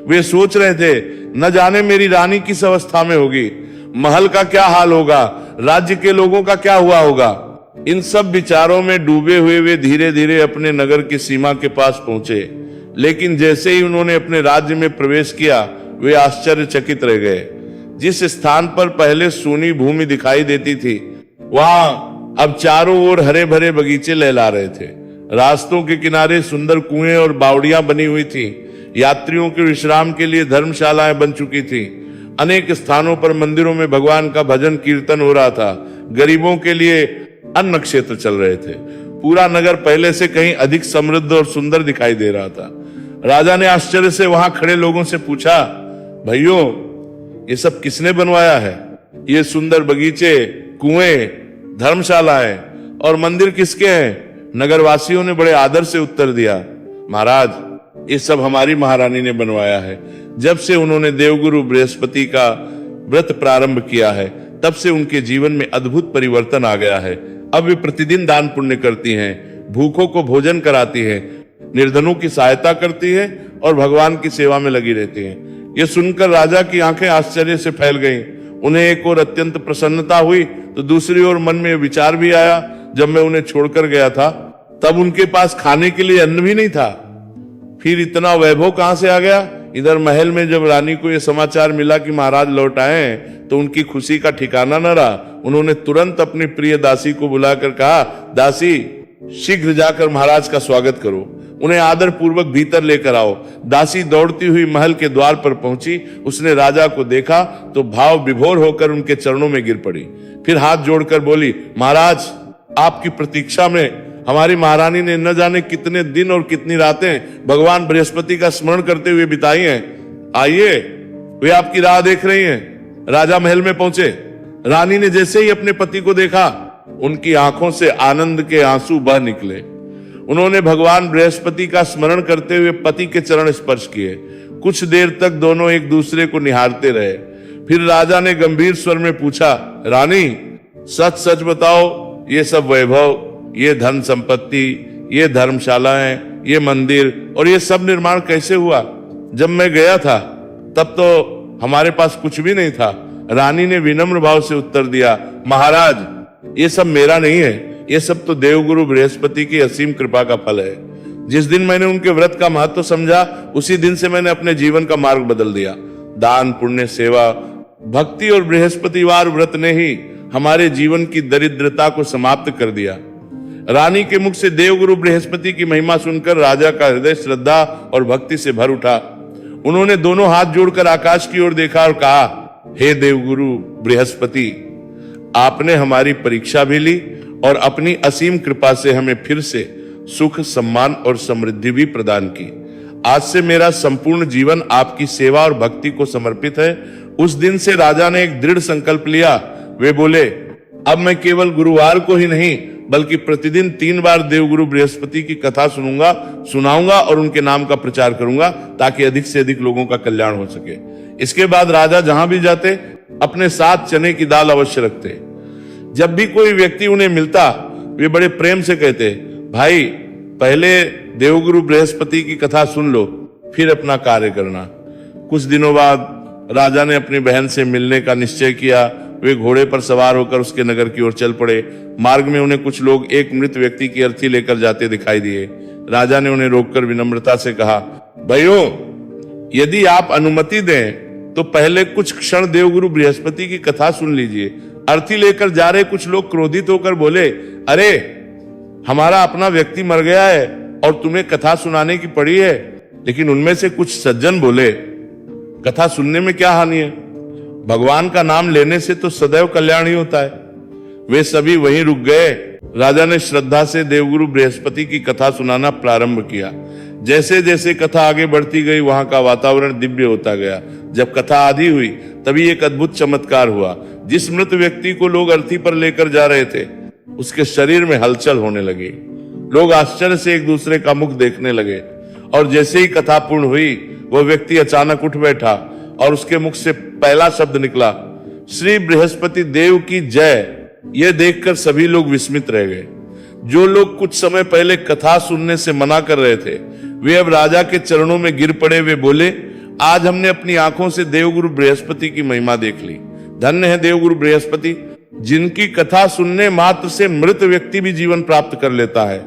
Speaker 1: वे सोच रहे थे, न जाने मेरी रानी किस अवस्था में होगी, महल का क्या हाल होगा, राज्य के लोगों का क्या हुआ होगा। इन सब विचारों में डूबे हुए वे धीरे धीरे अपने नगर की सीमा के पास पहुंचे। लेकिन जैसे ही उन्होंने अपने राज्य में प्रवेश किया, वे आश्चर्यचकित रह गए। जिस स्थान पर पहले सूनी भूमि दिखाई देती थी, वहां अब चारों ओर हरे भरे बगीचे लहला रहे थे। रास्तों के किनारे सुंदर कुएं और बावड़ियां बनी हुई थी। यात्रियों के विश्राम के लिए धर्मशालाएं बन चुकी थी। अनेक स्थानों पर मंदिरों में भगवान का भजन कीर्तन हो रहा था। गरीबों के लिए अन्न क्षेत्र चल रहे थे। पूरा नगर पहले से कहीं अधिक समृद्ध और सुंदर दिखाई दे रहा था। राजा ने आश्चर्य से वहां खड़े लोगों से पूछा, भाइयों, ये सब किसने बनवाया है? ये सुंदर बगीचे, कुएं, धर्मशालाएं और मंदिर किसके हैं? नगरवासियों ने बड़े आदर से उत्तर दिया, महाराज, ये सब हमारी महारानी ने बनवाया है। जब से उन्होंने देवगुरु बृहस्पति का व्रत प्रारंभ किया है, तब से उनके जीवन में अद्भुत परिवर्तन आ गया है। अब वे प्रतिदिन दान पुण्य करती हैं, भूखों को भोजन कराती हैं, निर्धनों की सहायता करती हैं और भगवान की सेवा में लगी रहती हैं। यह सुनकर राजा की आंखें आश्चर्य से फैल गईं। उन्हें एक ओर अत्यंत प्रसन्नता हुई तो दूसरी ओर मन में विचार भी आया, जब मैं उन्हें छोड़कर गया था तब उनके पास खाने के लिए अन्न भी नहीं था, फिर इतना वैभव कहां से आ गया? इधर महल में जब रानी को यह समाचार मिला कि महाराज लौट आए हैं, तो उनकी खुशी का ठिकाना न रहा। उन्होंने तुरंत अपनी प्रिय दासी को बुलाकर कहा, दासी, शीघ्र जाकर महाराज का स्वागत करो, उन्हें आदर पूर्वक भीतर लेकर आओ। दासी दौड़ती हुई महल के द्वार पर पहुंची। उसने राजा को देखा तो भाव विभोर होकर उनके चरणों में गिर पड़ी। फिर हाथ जोड़कर बोली, महाराज, आपकी प्रतीक्षा में हमारी महारानी ने न जाने कितने दिन और कितनी रातें भगवान बृहस्पति का स्मरण करते हुए बिताई हैं। आइए, वे आपकी राह देख रही हैं। राजा महल में पहुंचे। रानी ने जैसे ही अपने पति को देखा, उनकी आंखों से आनंद के आंसू बह निकले। उन्होंने भगवान बृहस्पति का स्मरण करते हुए पति के चरण स्पर्श किए। कुछ देर तक दोनों एक दूसरे को निहारते रहे। फिर राजा ने गंभीर स्वर में पूछा, रानी, सच सच बताओ, ये सब वैभव, ये धन संपत्ति, ये धर्मशालाएं, ये मंदिर और ये सब निर्माण कैसे हुआ? जब मैं गया था तब तो हमारे पास कुछ भी नहीं था। रानी ने विनम्र भाव से उत्तर दिया, महाराज ये सब मेरा नहीं है, ये सब तो देवगुरु बृहस्पति की असीम कृपा का फल है। जिस दिन मैंने उनके व्रत का महत्व समझा, उसी दिन से मैंने अपने जीवन का मार्ग बदल दिया। दान, पुण्य, सेवा, भक्ति और बृहस्पतिवार व्रत ने ही हमारे जीवन की दरिद्रता को समाप्त कर दिया। रानी के मुख से देवगुरु बृहस्पति की महिमा सुनकर राजा का हृदय श्रद्धा और भक्ति से भर उठा। उन्होंने दोनों हाथ जोड़कर आकाश की ओर देखा और कहा, हे देवगुरु बृहस्पति, आपने हमारी परीक्षा भी ली और अपनी असीम कृपा से हमें फिर से सुख, सम्मान और समृद्धि भी प्रदान की। आज से मेरा संपूर्ण जीवन आपकी सेवा और भक्ति को समर्पित है। उस दिन से राजा ने एक दृढ़ संकल्प लिया। वे बोले, अब मैं केवल गुरुवार को ही नहीं बल्कि प्रतिदिन 3 बार देवगुरु बृहस्पति की कथा सुनाऊंगा और उनके नाम का प्रचार करूंगा, ताकि अधिक से अधिक लोगों का कल्याण हो सके। इसके बाद राजा जहां भी जाते अपने साथ चने की दाल अवश्य रखते। जब भी कोई व्यक्ति उन्हें मिलता, वे बड़े प्रेम से कहते, भाई पहले देवगुरु बृहस्पति की कथा सुन लो, फिर अपना कार्य करना। कुछ दिनों बाद राजा ने अपनी बहन से मिलने का निश्चय किया। वे घोड़े पर सवार होकर उसके नगर की ओर चल पड़े। मार्ग में उन्हें कुछ लोग एक मृत व्यक्ति की अर्थी लेकर जाते दिखाई दिए। राजा ने उन्हें रोककर विनम्रता से कहा, भाइयों यदि आप अनुमति दें तो पहले कुछ क्षण देवगुरु बृहस्पति की कथा सुन लीजिए। अर्थी लेकर जा रहे कुछ लोग क्रोधित होकर बोले, अरे हमारा अपना व्यक्ति मर गया है और तुम्हें कथा सुनाने की पड़ी है। लेकिन उनमें से कुछ सज्जन बोले, कथा सुनने में क्या हानि है, भगवान का नाम लेने से तो सदैव कल्याण ही होता है। वे सभी वहीं रुक गए। राजा ने श्रद्धा से देवगुरु बृहस्पति की कथा सुनाना प्रारंभ किया। जैसे जैसे कथा आगे बढ़ती गई, वहां का वातावरण दिव्य होता गया। जब कथा आधी हुई तभी एक अद्भुत चमत्कार हुआ। जिस मृत व्यक्ति को लोग अर्थी पर लेकर जा रहे थे, उसके शरीर में हलचल होने लगी। लोग आश्चर्य से एक दूसरे का मुख देखने लगे और जैसे ही कथा पूर्ण हुई, वह व्यक्ति अचानक उठ बैठा और उसके मुख से पहला शब्द निकला, श्री बृहस्पति देव की जय। यह देखकर सभी लोग विस्मित रह गए। जो लोग कुछ समय पहले कथा सुनने से मना कर रहे थे, वे अब राजा के चरणों में गिर पड़े। वे बोले, आज हमने अपनी आंखों से देवगुरु बृहस्पति की महिमा देख ली। धन्य है देवगुरु बृहस्पति, जिनकी कथा सुनने मात्र से मृत व्यक्ति भी जीवन प्राप्त कर लेता है।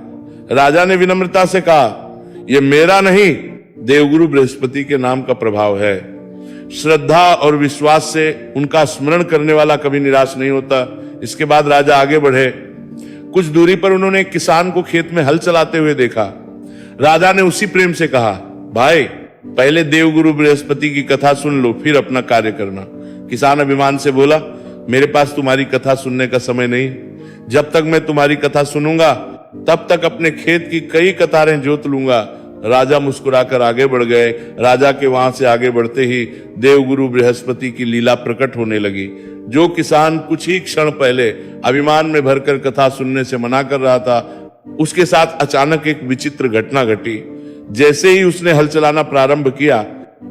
Speaker 1: राजा ने विनम्रता से कहा, यह मेरा नहीं, देवगुरु बृहस्पति के नाम का प्रभाव है। श्रद्धा और विश्वास से उनका स्मरण करने वाला कभी निराश नहीं होता। इसके बाद राजा आगे बढ़े। कुछ दूरी पर उन्होंने एक किसान को खेत में हल चलाते हुए देखा। राजा ने उसी प्रेम से कहा, भाई पहले देवगुरु बृहस्पति की कथा सुन लो, फिर अपना कार्य करना। किसान अभिमान से बोला, मेरे पास तुम्हारी कथा सुनने का समय नहीं। जब तक मैं तुम्हारी कथा सुनूंगा तब तक अपने खेत की कई कतारें जोत लूंगा। राजा मुस्कुराकर आगे बढ़ गए। राजा के वहां से आगे बढ़ते ही देवगुरु बृहस्पति की लीला प्रकट होने लगी। जो किसान कुछ ही क्षण पहले अभिमान में भरकर कथा सुनने से मना कर रहा था, उसके साथ अचानक एक विचित्र घटना घटी। जैसे ही उसने हल चलाना प्रारंभ किया,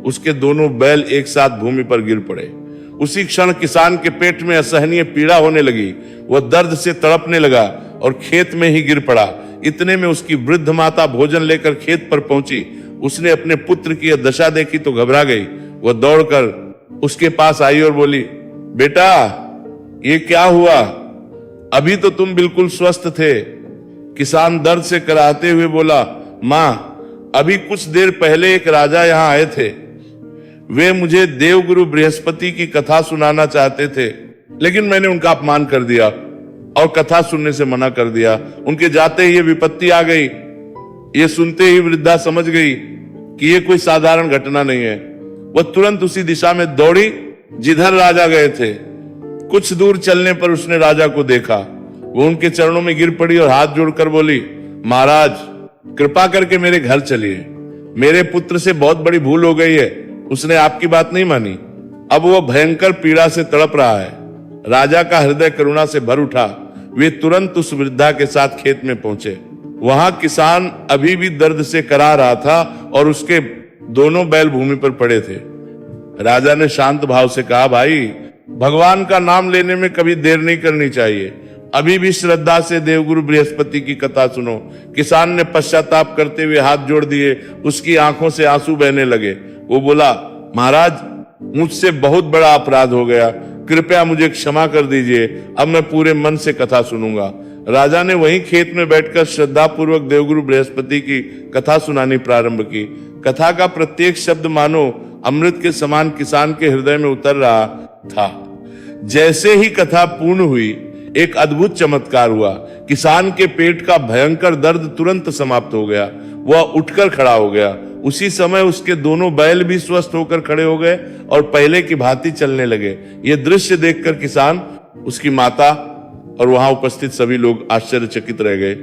Speaker 1: उसके दोनों बैल एक साथ भूमि पर गिर पड़े। उसी क्षण किसान के पेट में असहनीय पीड़ा होने लगी। वह दर्द से तड़पने लगा और खेत में ही गिर पड़ा। इतने में उसकी वृद्ध माता भोजन लेकर खेत पर पहुंची। उसने अपने पुत्र की यह दशा देखी तो घबरा गई। वह दौड़कर उसके पास आई और बोली, बेटा ये क्या हुआ? अभी तो तुम बिल्कुल स्वस्थ थे। किसान दर्द से कराहते हुए बोला, मां, अभी कुछ देर पहले एक राजा यहां आए थे। वे मुझे देवगुरु बृहस्पति की कथा सुनाना चाहते थे, लेकिन मैंने उनका अपमान कर दिया और कथा सुनने से मना कर दिया। उनके जाते ही ये विपत्ति आ गई। ये सुनते ही वृद्धा समझ गई कि ये कोई साधारण घटना नहीं है। वह तुरंत उसी दिशा में दौड़ी जिधर राजा गए थे। कुछ दूर चलने पर उसने राजा को देखा। वो उनके चरणों में गिर पड़ी और हाथ जोड़कर बोली, महाराज कृपा करके मेरे घर चलिए। मेरे पुत्र से बहुत बड़ी भूल हो गई है। उसने आपकी बात नहीं मानी। अब वह भयंकर पीड़ा से तड़प रहा है। राजा का हृदय करुणा से भर उठा। वे तुरंत उस वृद्धा के साथ खेत में पहुंचे। वहां किसान अभी भी दर्द से करा रहा था और उसके दोनों बैल भूमि पर पड़े थे। राजा ने शांत भाव से कहा, भाई भगवान का नाम लेने में कभी देर नहीं करनी चाहिए। अभी भी श्रद्धा से देवगुरु बृहस्पति की कथा सुनो। किसान ने पश्चाताप करते हुए हाथ जोड़ दिए, उसकी आंखों से आंसू बहने लगे। वो बोला, महाराज मुझसे बहुत बड़ा अपराध हो गया, कृपया मुझे क्षमा कर दीजिए, अब मैं पूरे मन से कथा सुनूंगा। राजा ने वहीं खेत में बैठकर श्रद्धा पूर्वक देवगुरु बृहस्पति की कथा सुनानी प्रारंभ की। कथा का प्रत्येक शब्द मानो अमृत के समान किसान के हृदय में उतर रहा था। जैसे ही कथा पूर्ण हुई, एक अद्भुत चमत्कार हुआ। किसान के पेट का भयंकर दर्द तुरंत समाप्त हो गया। वह उठकर खड़ा हो गया। उसी समय उसके दोनों बैल भी स्वस्थ होकर खड़े हो गए और पहले की भांति चलने लगे। यह दृश्य देखकर किसान, उसकी माता और वहां उपस्थित सभी लोग आश्चर्यचकित रह गए।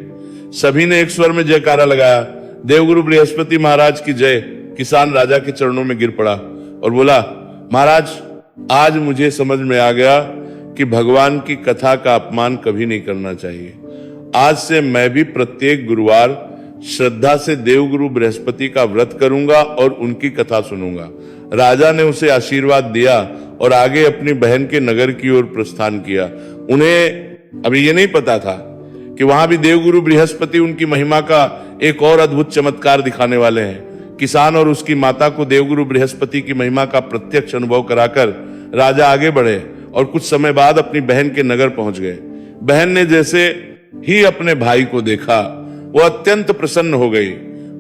Speaker 1: सभी ने एक स्वर में जयकारा लगाया, देवगुरु बृहस्पति महाराज की जय। किसान राजा के चरणों में गिर पड़ा और बोला, महाराज आज मुझे समझ में आ गया कि भगवान की कथा का अपमान कभी नहीं करना चाहिए। आज से मैं भी प्रत्येक गुरुवार श्रद्धा से देवगुरु बृहस्पति का व्रत करूंगा और उनकी कथा सुनूंगा। राजा ने उसे आशीर्वाद दिया और आगे अपनी बहन के नगर की ओर प्रस्थान किया। उन्हें अभी ये नहीं पता था कि वहां भी देवगुरु बृहस्पति उनकी महिमा का एक और अद्भुत चमत्कार दिखाने वाले हैं। किसान और उसकी माता को देवगुरु बृहस्पति की महिमा का प्रत्यक्ष अनुभव कराकर राजा आगे बढ़े और कुछ समय बाद अपनी बहन के नगर पहुंच गए। बहन ने जैसे ही अपने भाई को देखा, वो अत्यंत प्रसन्न हो गई।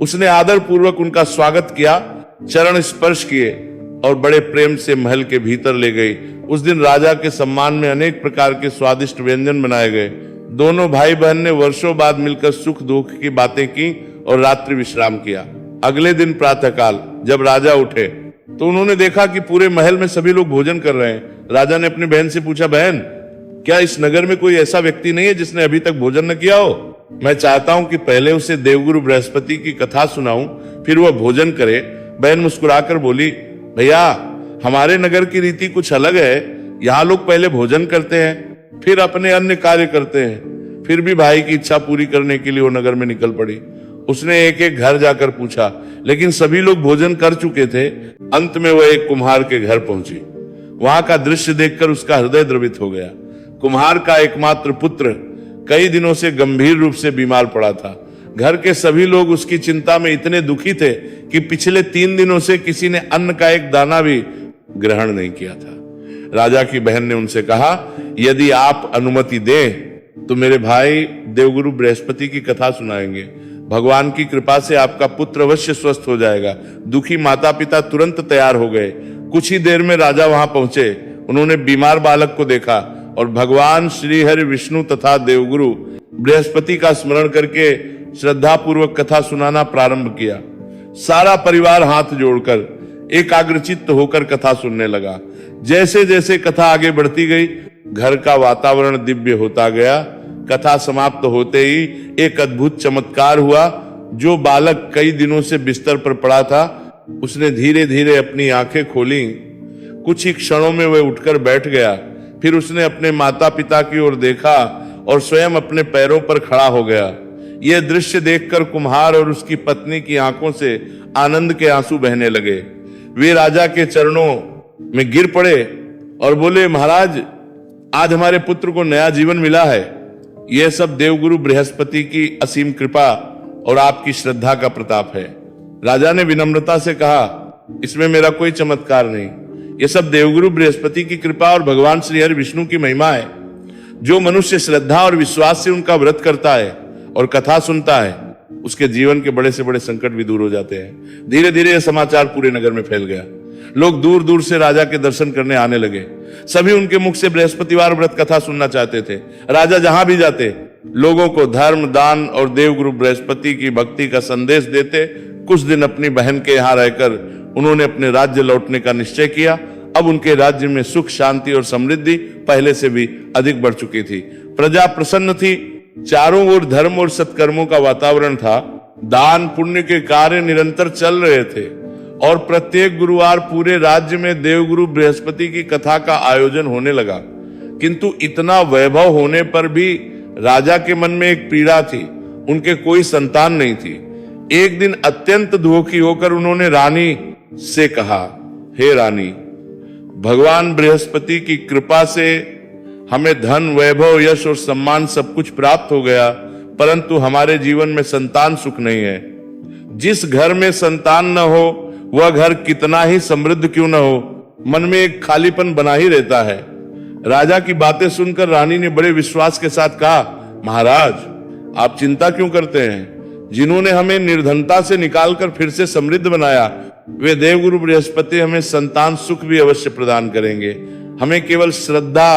Speaker 1: उसने आदर पूर्वक उनका स्वागत किया, चरण स्पर्श किए और बड़े प्रेम से महल के भीतर ले गई। उस दिन राजा के सम्मान में अनेक प्रकार के स्वादिष्ट व्यंजन बनाए गए। दोनों भाई बहन ने वर्षों बाद मिलकर सुख दुख की बातें की और रात्रि विश्राम किया। अगले दिन प्रातःकाल जब राजा उठे तो उन्होंने देखा कि पूरे महल में सभी लोग भोजन कर रहे हैं। राजा ने अपनी बहन से पूछा, बहन क्या इस नगर में कोई ऐसा व्यक्ति नहीं है जिसने अभी तक भोजन न किया हो? मैं चाहता हूं कि पहले उसे देवगुरु बृहस्पति की कथा सुनाऊं, फिर वह भोजन करे। बहन मुस्कुराकर बोली, भैया हमारे नगर की रीति कुछ अलग है। यहाँ लोग पहले भोजन करते हैं, फिर अपने अन्य कार्य करते हैं। फिर भी भाई की इच्छा पूरी करने के लिए वो नगर में निकल पड़ी। उसने एक एक घर जाकर पूछा, लेकिन सभी लोग भोजन कर चुके थे। अंत में वह एक कुम्हार के घर पहुंची। वहां का दृश्य देखकर उसका हृदय द्रवित हो गया। कुम्हार का एकमात्र पुत्र कई दिनों से गंभीर रूप से बीमार पड़ा था। घर के सभी लोग उसकी चिंता में इतने दुखी थे कि पिछले 3 दिनों से किसी ने अन्न का एक दाना भी ग्रहण नहीं किया था। राजा की बहन ने उनसे कहा, यदि आप अनुमति दें तो मेरे भाई देवगुरु बृहस्पति की कथा सुनाएंगे। भगवान की कृपा से आपका पुत्र अवश्य स्वस्थ हो जाएगा। दुखी माता पिता तुरंत तैयार हो गए। कुछ ही देर में राजा वहां पहुंचे। उन्होंने बीमार बालक को देखा और भगवान श्री हरि विष्णु तथा देवगुरु बृहस्पति का स्मरण करके श्रद्धा पूर्वक कथा सुनाना प्रारंभ किया। सारा परिवार हाथ जोड़कर एकाग्रचित्त होकर कथा सुनने लगा। जैसे जैसे कथा आगे बढ़ती गई, घर का वातावरण दिव्य होता गया। कथा समाप्त होते ही एक अद्भुत चमत्कार हुआ। जो बालक कई दिनों से बिस्तर पर पड़ा था, उसने धीरे धीरे अपनी आंखें खोली। कुछ ही क्षणों में वह उठकर बैठ गया। फिर उसने अपने माता पिता की ओर देखा और स्वयं अपने पैरों पर खड़ा हो गया। यह दृश्य देखकर कुम्हार और उसकी पत्नी की आंखों से आनंद के आंसू बहने लगे। वे राजा के चरणों में गिर पड़े और बोले, महाराज आज हमारे पुत्र को नया जीवन मिला है। यह सब देवगुरु बृहस्पति की असीम कृपा और आपकी श्रद्धा का प्रताप है। राजा ने विनम्रता से कहा, इसमें मेरा कोई चमत्कार नहीं, यह सब देवगुरु बृहस्पति की कृपा और भगवान श्री हरि विष्णु की महिमा है। जो मनुष्य श्रद्धा और विश्वास से उनका व्रत करता है और कथा सुनता है, उसके जीवन के बड़े से बड़े संकट भी दूर हो जाते हैं। धीरे धीरे यह समाचार पूरे नगर में फैल गया। लोग दूर दूर से राजा के दर्शन करने आने लगे। सभी उनके मुख से बृहस्पतिवार व्रत कथा सुनना चाहते थे। राजा जहां भी जाते, लोगों को धर्म, दान और देवगुरु बृहस्पति की भक्ति का संदेश देते। कुछ दिन अपनी बहन के यहाँ रहकर उन्होंने अपने राज्य लौटने का निश्चय किया। अब उनके राज्य में सुख, शांति और समृद्धि पहले से भी अधिक बढ़ चुकी थी। प्रजा प्रसन्न थी। चारों ओर धर्म और सत्कर्मों का वातावरण था। दान पुण्य के कार्य निरंतर चल रहे थे और प्रत्येक गुरुवार पूरे राज्य में देवगुरु बृहस्पति की कथा का आयोजन होने लगा। किंतु इतना वैभव होने पर भी राजा के मन में एक पीड़ा थी। उनके कोई संतान नहीं थी। एक दिन अत्यंत दुखी होकर उन्होंने रानी से कहा, हे रानी, भगवान बृहस्पति की कृपा से हमें धन, वैभव, यश और सम्मान सब कुछ प्राप्त हो गया, परंतु हमारे जीवन में संतान सुख नहीं है। जिस घर में संतान न हो वह घर कितना ही समृद्ध क्यों न हो, मन में एक खालीपन बना ही रहता है। राजा की बातें सुनकर रानी ने बड़े विश्वास के साथ कहा, महाराज, आप चिंता क्यों करते हैं? जिन्होंने हमें निर्धनता से निकालकर फिर से समृद्ध बनाया, वे देवगुरु बृहस्पति हमें संतान सुख भी अवश्य प्रदान करेंगे। हमें केवल श्रद्धा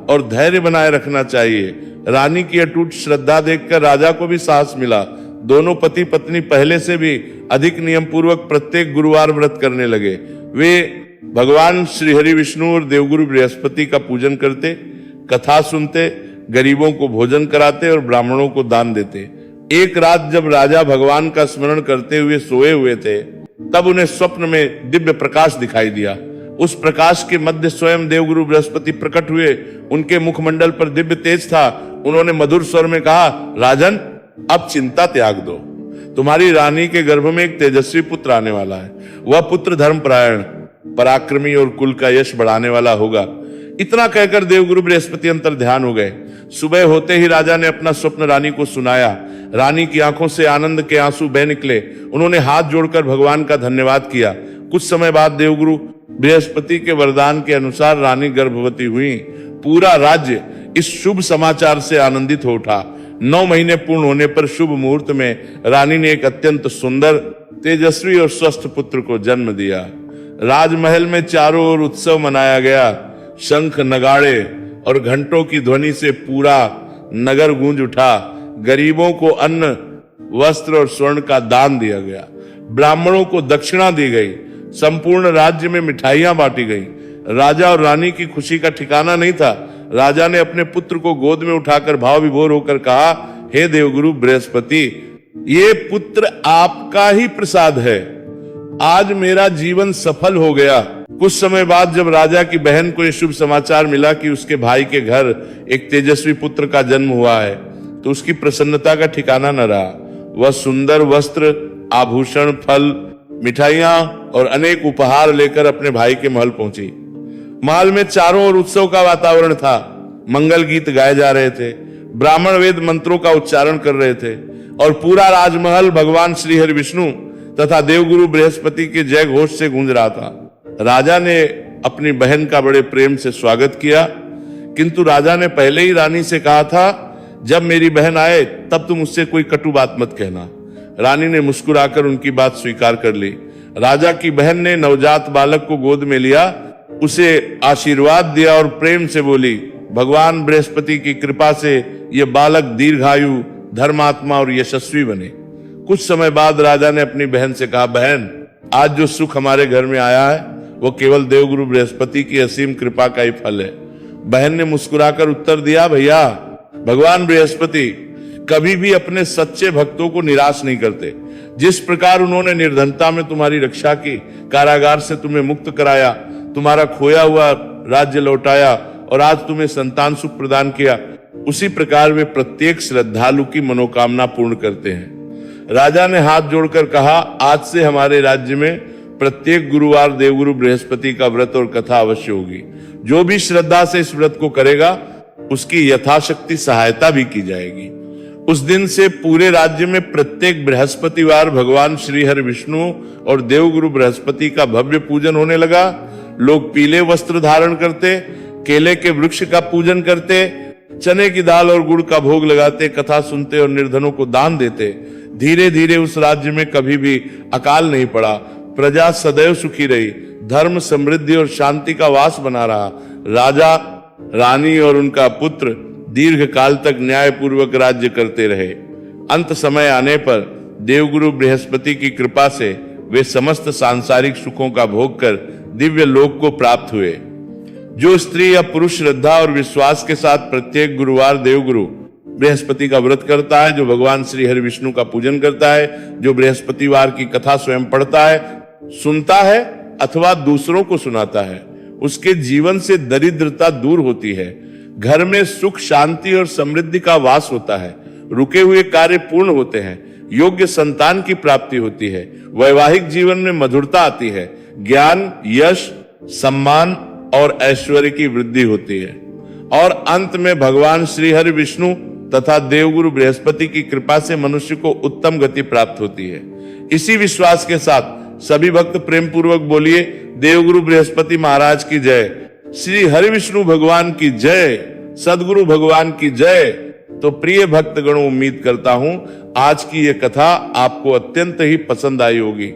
Speaker 1: और धैर्य बनाए रखना चाहिए। रानी की अटूट श्रद्धा देखकर राजा को भी साहस मिला। दोनों पति पत्नी पहले से भी अधिक नियम पूर्वक प्रत्येक गुरुवार व्रत करने लगे। वे भगवान श्री हरि विष्णु और देवगुरु बृहस्पति का पूजन करते, कथा सुनते, गरीबों को भोजन कराते और ब्राह्मणों को दान देते। एक रात जब राजा भगवान का स्मरण करते हुए सोए हुए थे, तब उन्हें स्वप्न में दिव्य प्रकाश दिखाई दिया। उस प्रकाश के मध्य स्वयं देवगुरु बृहस्पति प्रकट हुए। उनके मुखमंडल पर दिव्य तेज था। उन्होंने मधुर स्वर में कहा, राजन, अब चिंता त्याग दो। तुम्हारी रानी के गर्भ में एक तेजस्वी पुत्र आने वाला है। वह पुत्र धर्मपरायण, पराक्रमी और कुल का यश बढ़ाने वाला होगा। इतना कहकर देवगुरु बृहस्पति अंतर ध्यान हो गए। सुबह होते ही राजा ने अपना स्वप्न रानी को सुनाया। रानी की आंखों से आनंद के आंसू बह निकले। उन्होंने हाथ जोड़कर भगवान का धन्यवाद किया। कुछ समय बाद देवगुरु बृहस्पति के वरदान के अनुसार रानी गर्भवती हुई। पूरा राज्य इस शुभ समाचार से आनंदित हो उठा। 9 महीने पूर्ण होने पर शुभ मुहूर्त में रानी ने एक अत्यंत सुंदर, तेजस्वी और स्वस्थ पुत्र को जन्म दिया। राजमहल में चारों ओर उत्सव मनाया गया। शंख, नगाड़े और घंटों की ध्वनि से पूरा नगर गूंज उठा। गरीबों को अन्न, वस्त्र और स्वर्ण का दान दिया गया। ब्राह्मणों को दक्षिणा दी गई। संपूर्ण राज्य में मिठाइयां बांटी गई। राजा और रानी की खुशी का ठिकाना नहीं था। राजा ने अपने पुत्र को गोद में उठाकर भाव विभोर होकर कहा, हे देवगुरु बृहस्पति, ये पुत्र आपका ही प्रसाद है। आज मेरा जीवन सफल हो गया। कुछ समय बाद जब राजा की बहन को यह शुभ समाचार मिला कि उसके भाई के घर एक तेजस्वी पुत्र का जन्म हुआ है, तो उसकी प्रसन्नता का ठिकाना न रहा। वह सुंदर वस्त्र, आभूषण, फल, मिठाइयां और अनेक उपहार लेकर अपने भाई के महल पहुंची। महल में चारों ओर उत्सव का वातावरण था। मंगल गीत गाए जा रहे थे। ब्राह्मण वेद मंत्रों का उच्चारण कर रहे थे और पूरा राजमहल भगवान श्री हरि विष्णु तथा देवगुरु बृहस्पति के जय घोष से गूंज रहा था। राजा ने अपनी बहन का बड़े प्रेम से स्वागत किया, किंतु राजा ने पहले ही रानी से कहा था, जब मेरी बहन आए तब तुम उससे कोई कटु बात मत कहना। रानी ने मुस्कुराकर उनकी बात स्वीकार कर ली। राजा की बहन ने नवजात बालक को गोद में लिया, उसे आशीर्वाद दिया और प्रेम से बोली, भगवान बृहस्पति की कृपा से यह बालक दीर्घायु, धर्मात्मा और यशस्वी बने। कुछ समय बाद राजा ने अपनी बहन से कहा, बहन, आज जो सुख हमारे घर में आया है वो केवल देवगुरु बृहस्पति की असीम कृपा का ही फल है। बहन ने मुस्कुराकर उत्तर दिया, भैया, भगवान बृहस्पति कभी भी अपने सच्चे भक्तों को निराश नहीं करते। जिस प्रकार उन्होंने निर्धनता में तुम्हारी रक्षा की, कारागार से तुम्हें मुक्त कराया, तुम्हारा खोया हुआ राज्य लौटाया और आज तुम्हें संतान सुख प्रदान किया, उसी प्रकार वे प्रत्येक श्रद्धालु की मनोकामना पूर्ण करते हैं। राजा ने हाथ जोड़कर कहा, आज से हमारे राज्य में प्रत्येक गुरुवार देवगुरु बृहस्पति का व्रत और कथा अवश्य होगी। जो भी श्रद्धा से इस व्रत को करेगा उसकी यथाशक्ति सहायता भी की जाएगी। उस दिन से पूरे राज्य में प्रत्येक बृहस्पतिवार भगवान श्री हरि विष्णु और देवगुरु बृहस्पति का भव्य पूजन होने लगा। लोग पीले वस्त्र धारण करते, केले के वृक्ष का पूजन करते, चने की दाल और गुड़ का भोग लगाते, कथा सुनते और निर्धनों को दान देते। धीरे धीरे उस राज्य में कभी भी अकाल नहीं पड़ा। प्रजा सदैव सुखी रही। धर्म, समृद्धि और शांति का वास बना रहा। राजा, रानी और उनका पुत्र दीर्घ काल तक न्यायपूर्वक राज्य करते रहे। अंत समय आने पर देवगुरु बृहस्पति की कृपा से वे समस्त सांसारिक सुखों का भोग कर दिव्य लोक को प्राप्त हुए। जो स्त्री या पुरुष श्रद्धा और विश्वास के साथ प्रत्येक गुरुवार देवगुरु बृहस्पति का व्रत करता है, जो भगवान श्री हरि विष्णु का पूजन करता है, जो बृहस्पतिवार की कथा स्वयं पढ़ता है, सुनता है अथवा दूसरों को सुनाता है, उसके जीवन से दरिद्रता दूर होती है। घर में सुख, शांति और समृद्धि का वास होता है। रुके हुए कार्य पूर्ण होते हैं। योग्य संतान की प्राप्ति होती है। वैवाहिक जीवन में मधुरता आती है। ज्ञान, यश, सम्मान और ऐश्वर्य की वृद्धि होती है। और अंत में भगवान श्री हरि विष्णु तथा देवगुरु बृहस्पति की कृपा से मनुष्य को उत्तम गति प्राप्त होती है। इसी विश्वास के साथ सभी भक्त प्रेम पूर्वक बोलिए देवगुरु बृहस्पति महाराज की जय, श्री हरि विष्णु भगवान की जय, सदगुरु भगवान की जय। तो प्रिय भक्तगणों, उम्मीद करता हूं आज की यह कथा आपको अत्यंत ही पसंद आई होगी।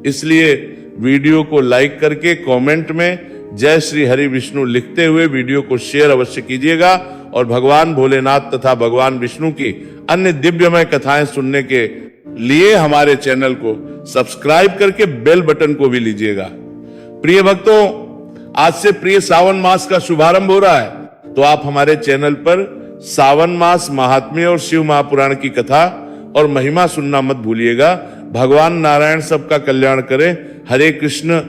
Speaker 1: इसलिए वीडियो को लाइक करके कमेंट में जय श्री हरि विष्णु लिखते हुए वीडियो को शेयर अवश्य कीजिएगा और भगवान भोलेनाथ तथा भगवान विष्णु की अन्य दिव्यमय कथाएं सुनने के लिए हमारे चैनल को सब्सक्राइब करके बेल बटन को भी लीजिएगा। प्रिय भक्तों, आज से प्रिय सावन मास का शुभारंभ हो रहा है, तो आप हमारे चैनल पर सावन मास महात्म्य और शिव महापुराण की कथा और महिमा सुनना मत भूलिएगा। भगवान नारायण सबका कल्याण करे। हरे कृष्ण।